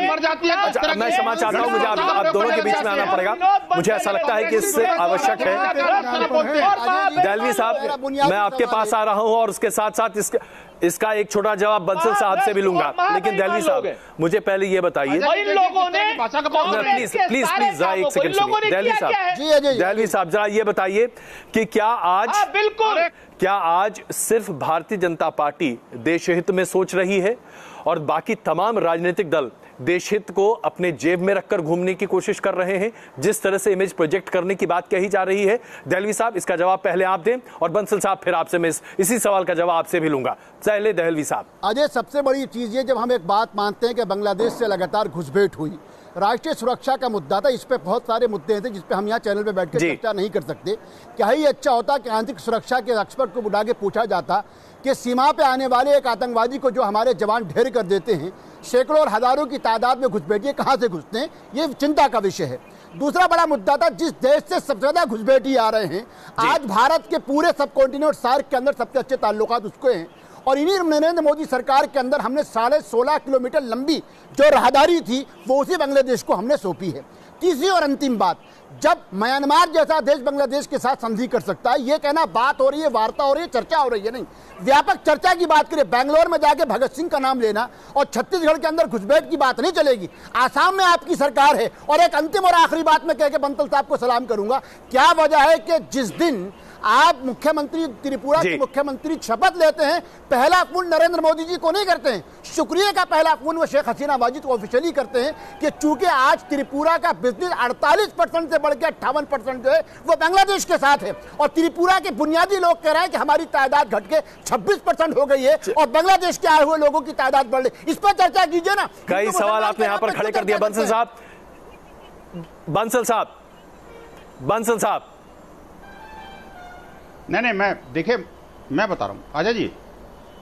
[SPEAKER 1] मर जाती है।
[SPEAKER 3] मैं क्षमा चाहता हूँ, मुझे आप दोनों के बीच में आना पड़ेगा। मुझे ऐसा लगता है कि इससे आवश्यक है। दहलवी साहब, मैं आपके पास आ रहा हूँ और उसके साथ साथ इसका एक छोटा जवाब बंसल साहब से भी लूंगा। लेकिन दहलवी साहब, मुझे पहले ये बताइए, प्लीज एक सेकंड सुनिए। दहलवी साहब जरा ये बताइए कि क्या आज सिर्फ भारतीय जनता पार्टी देश हित में सोच रही है और बाकी तमाम राजनीतिक दल देश हित को अपने जेब में रखकर घूमने की कोशिश कर रहे हैं, जिस तरह से इमेज प्रोजेक्ट करने की बात कही जा रही है? दहलवी साहब, इसका जवाब पहले आप दें, और बंसल साहब फिर आपसे मैं इसी सवाल का जवाब आपसे भी लूंगा। पहले दहलवी साहब।
[SPEAKER 8] अजय, सबसे बड़ी चीज ये, जब हम एक बात मानते हैं कि बांग्लादेश से लगातार घुसपैठ हुई, राष्ट्रीय सुरक्षा का मुद्दा था, इस पे बहुत सारे मुद्दे थे जिस पे हम यहाँ चैनल पे बैठकर चर्चा नहीं कर सकते। क्या ही अच्छा होता कि आंतरिक सुरक्षा के एक्सपर्ट को बुला के पूछा जाता कि सीमा पे आने वाले एक आतंकवादी को जो हमारे जवान ढेर कर देते हैं, सैकड़ों और हजारों की तादाद में घुसपैठिए कहाँ से घुसते हैं, ये चिंता का विषय है। दूसरा बड़ा मुद्दा था, जिस देश से सबसे ज्यादा घुसपैठी आ रहे हैं, आज भारत के पूरे सब कॉन्टिनेंट सार्क के अंदर सबसे अच्छे ताल्लुकात उसको हैं, और इन्हीं नरेंद्र मोदी सरकार के अंदर हमने 16.5 किलोमीटर लंबी जो राहदारी थी वो उसी बांग्लादेश को हमने सौंपी है। तीसरी और अंतिम बात, जब म्यांमार जैसा देश बांग्लादेश के साथ संधि कर सकता है, ये कहना बात हो रही है, वार्ता हो रही है, चर्चा हो रही है, नहीं व्यापक चर्चा की बात करें। बेंगलोर में जाके भगत सिंह का नाम लेना और छत्तीसगढ़ के अंदर घुसपैठ की बात नहीं चलेगी। आसाम में आपकी सरकार है। और एक अंतिम और आखिरी बात मैं कह के बंसल साहब को सलाम करूंगा, क्या वजह है कि जिस दिन आप मुख्यमंत्री त्रिपुरा के मुख्यमंत्री शपथ लेते हैं, पहला फोन नरेंद्र मोदी जी को नहीं करते हैं, शुक्रिया का पहला फोन वो शेख हसीना वाजिद को ऑफिशियली करते हैं कि चूंकि आज त्रिपुरा का बिजनेस 48% से बढ़ के 58% जो है वो बांग्लादेश के साथ है, और त्रिपुरा के बुनियादी लोग कह रहे हैं कि हमारी तादाद घट के 26% हो गई है और बांग्लादेश के आए हुए लोगों की तादाद बढ़ रही। इस पर चर्चा कीजिए ना।
[SPEAKER 3] कई सवाल आपने यहाँ पर खड़े कर दिया। बंसल साहब
[SPEAKER 5] नहीं, मैं बता रहा हूं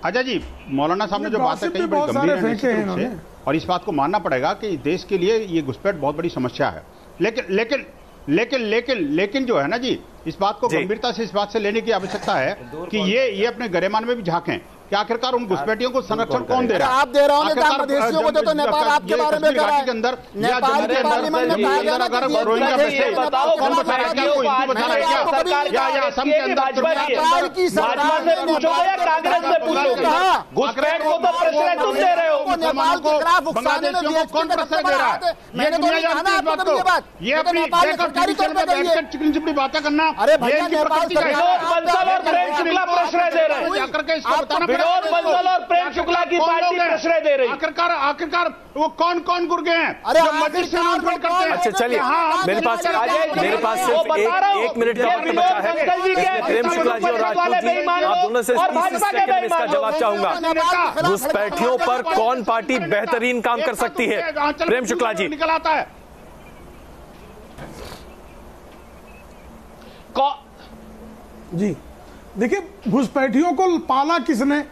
[SPEAKER 5] अजय जी मौलाना साहब ने जो बातें कही बड़ी गंभीर है और इस बात को मानना पड़ेगा कि देश के लिए ये घुसपैठ बहुत बड़ी समस्या है। लेकिन जो है ना जी, इस बात को गंभीरता से इस बात से लेने की आवश्यकता है कि ये अपने गरेमान में भी झांकें कि आखिरकार उन घुसपैठियों को संरक्षण कौन दे रहा है?
[SPEAKER 8] आप दे रहा हूं विदेशियों को, तो नेपाल आपके बारे में कह रहा है।
[SPEAKER 5] अंदर
[SPEAKER 8] नेपाल के पार्लियामेंट में कहा गया कि
[SPEAKER 5] बताओ कौन बताया क्या? कोई हिंदू बताया क्या? या असम के अंदर
[SPEAKER 8] नेपाल की सरकार ने
[SPEAKER 1] कांग्रेस से पूछो, घुसपैठ को तो प्रश्न तुम दे रहे हो,
[SPEAKER 8] नेपाल के खिलाफ उकसाने में
[SPEAKER 5] कौन प्रश्न दे रहा है?
[SPEAKER 8] मैंने तो नहीं कहा ना आपको तो ये बात,
[SPEAKER 5] ये अपनी
[SPEAKER 8] नेपाल ने सरकारी तौर पे कही है।
[SPEAKER 5] चिकनी चिपड़ी बातें करना।
[SPEAKER 8] अरे भैया नेपाल
[SPEAKER 1] बंसल और प्रेम शुक्ला प्रश्न दे रहे हैं,
[SPEAKER 5] जाकर के इसको बताना
[SPEAKER 1] विनोद बंसल और प्रेम शुक्ला की पार्टी प्रश्न दे रही।
[SPEAKER 5] आखिरकार वो कौन गुर्गे हैं
[SPEAKER 8] अरे
[SPEAKER 5] जो मस्जिद से अनाउंसमेंट करते हैं?
[SPEAKER 3] अच्छा चलिए, मेरे पास सिर्फ एक मिनट का वक्त बचा है। प्रेम शुक्ला जी और राजपूत जी, आप दोनों से 30 सेकंड में इसका जवाब चाहूंगा। घुसपैठियों पर कौन पार्टी बेहतरीन काम कर सकती है? प्रेम शुक्ला जी।
[SPEAKER 5] निकल आता है
[SPEAKER 4] जी, देखिए घुसपैठियों को पाला किसने,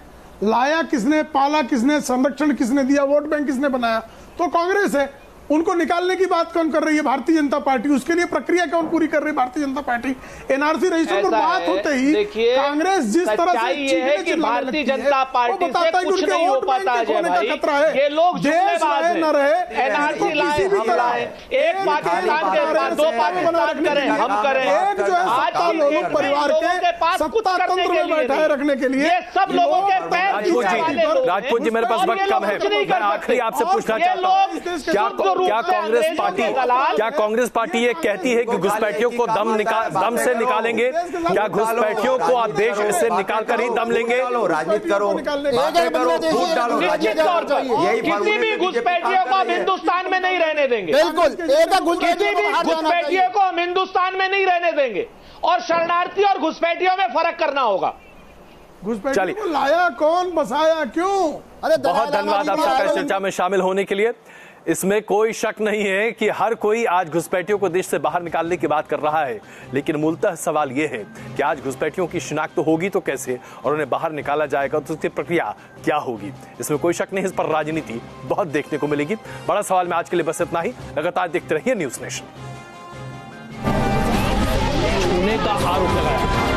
[SPEAKER 4] लाया किसने, पाला किसने, संरक्षण किसने दिया, वोट बैंक किसने बनाया? तो कांग्रेस है। उनको निकालने की बात कौन कर रही है? भारतीय जनता पार्टी। उसके लिए प्रक्रिया कौन पूरी कर रही है? Bharatiya Janata party. NRC register पर बात होते ही कांग्रेस जिस तरह से
[SPEAKER 1] ये है कि भारतीय जनता पार्टी से कुछ नहीं हो पाता है खतरा है। ये लोग जुमलेबाज हैं।
[SPEAKER 4] न रहे
[SPEAKER 1] एनआरसी लाए, हम लाए, एक पाकिस्तान के बाद दो पाकिस्तान करें, हम करें।
[SPEAKER 4] एक जो है सत्ता लोग परिवार के सत्ता तंत्र में बैठाए रखने के लिए
[SPEAKER 1] सब लोगों के पैर।
[SPEAKER 3] राजपूत जी, मेरे पास वक्त कम है, मैं आखिरी आपसे पूछना चाहता हूँ, क्या कांग्रेस पार्टी ये कहती है कि घुसपैठियों को दम से निकालेंगे? क्या घुसपैठियों को आप देश से निकाल कर ही दम लेंगे?
[SPEAKER 6] राजनीति करो,
[SPEAKER 1] निश्चित तौर पर किसी भी घुसपैठियों को हम हिंदुस्तान में नहीं रहने देंगे।
[SPEAKER 8] बिल्कुल,
[SPEAKER 1] किसी भी घुसपैठियों को हम हिंदुस्तान में नहीं रहने देंगे और शरणार्थी और घुसपैठियों में फर्क करना होगा।
[SPEAKER 4] घुसपैठियों को लाया कौन, बसाया क्यों?
[SPEAKER 3] अरे बहुत धन्यवाद आप सबका इस चर्चा में शामिल होने के लिए। इसमें कोई शक नहीं है कि हर कोई आज घुसपैठियों को देश से बाहर निकालने की बात कर रहा है, लेकिन मूलतः सवाल यह है कि आज घुसपैठियों की शिनाख्त होगी तो कैसे, और उन्हें बाहर निकाला जाएगा तो उसकी प्रक्रिया क्या होगी? इसमें कोई शक नहीं, इस पर राजनीति बहुत देखने को मिलेगी। बड़ा सवाल में आज के लिए बस इतना ही। लगातार देखते रहिए न्यूज़ नेशन।
[SPEAKER 1] का आरोप लगाया।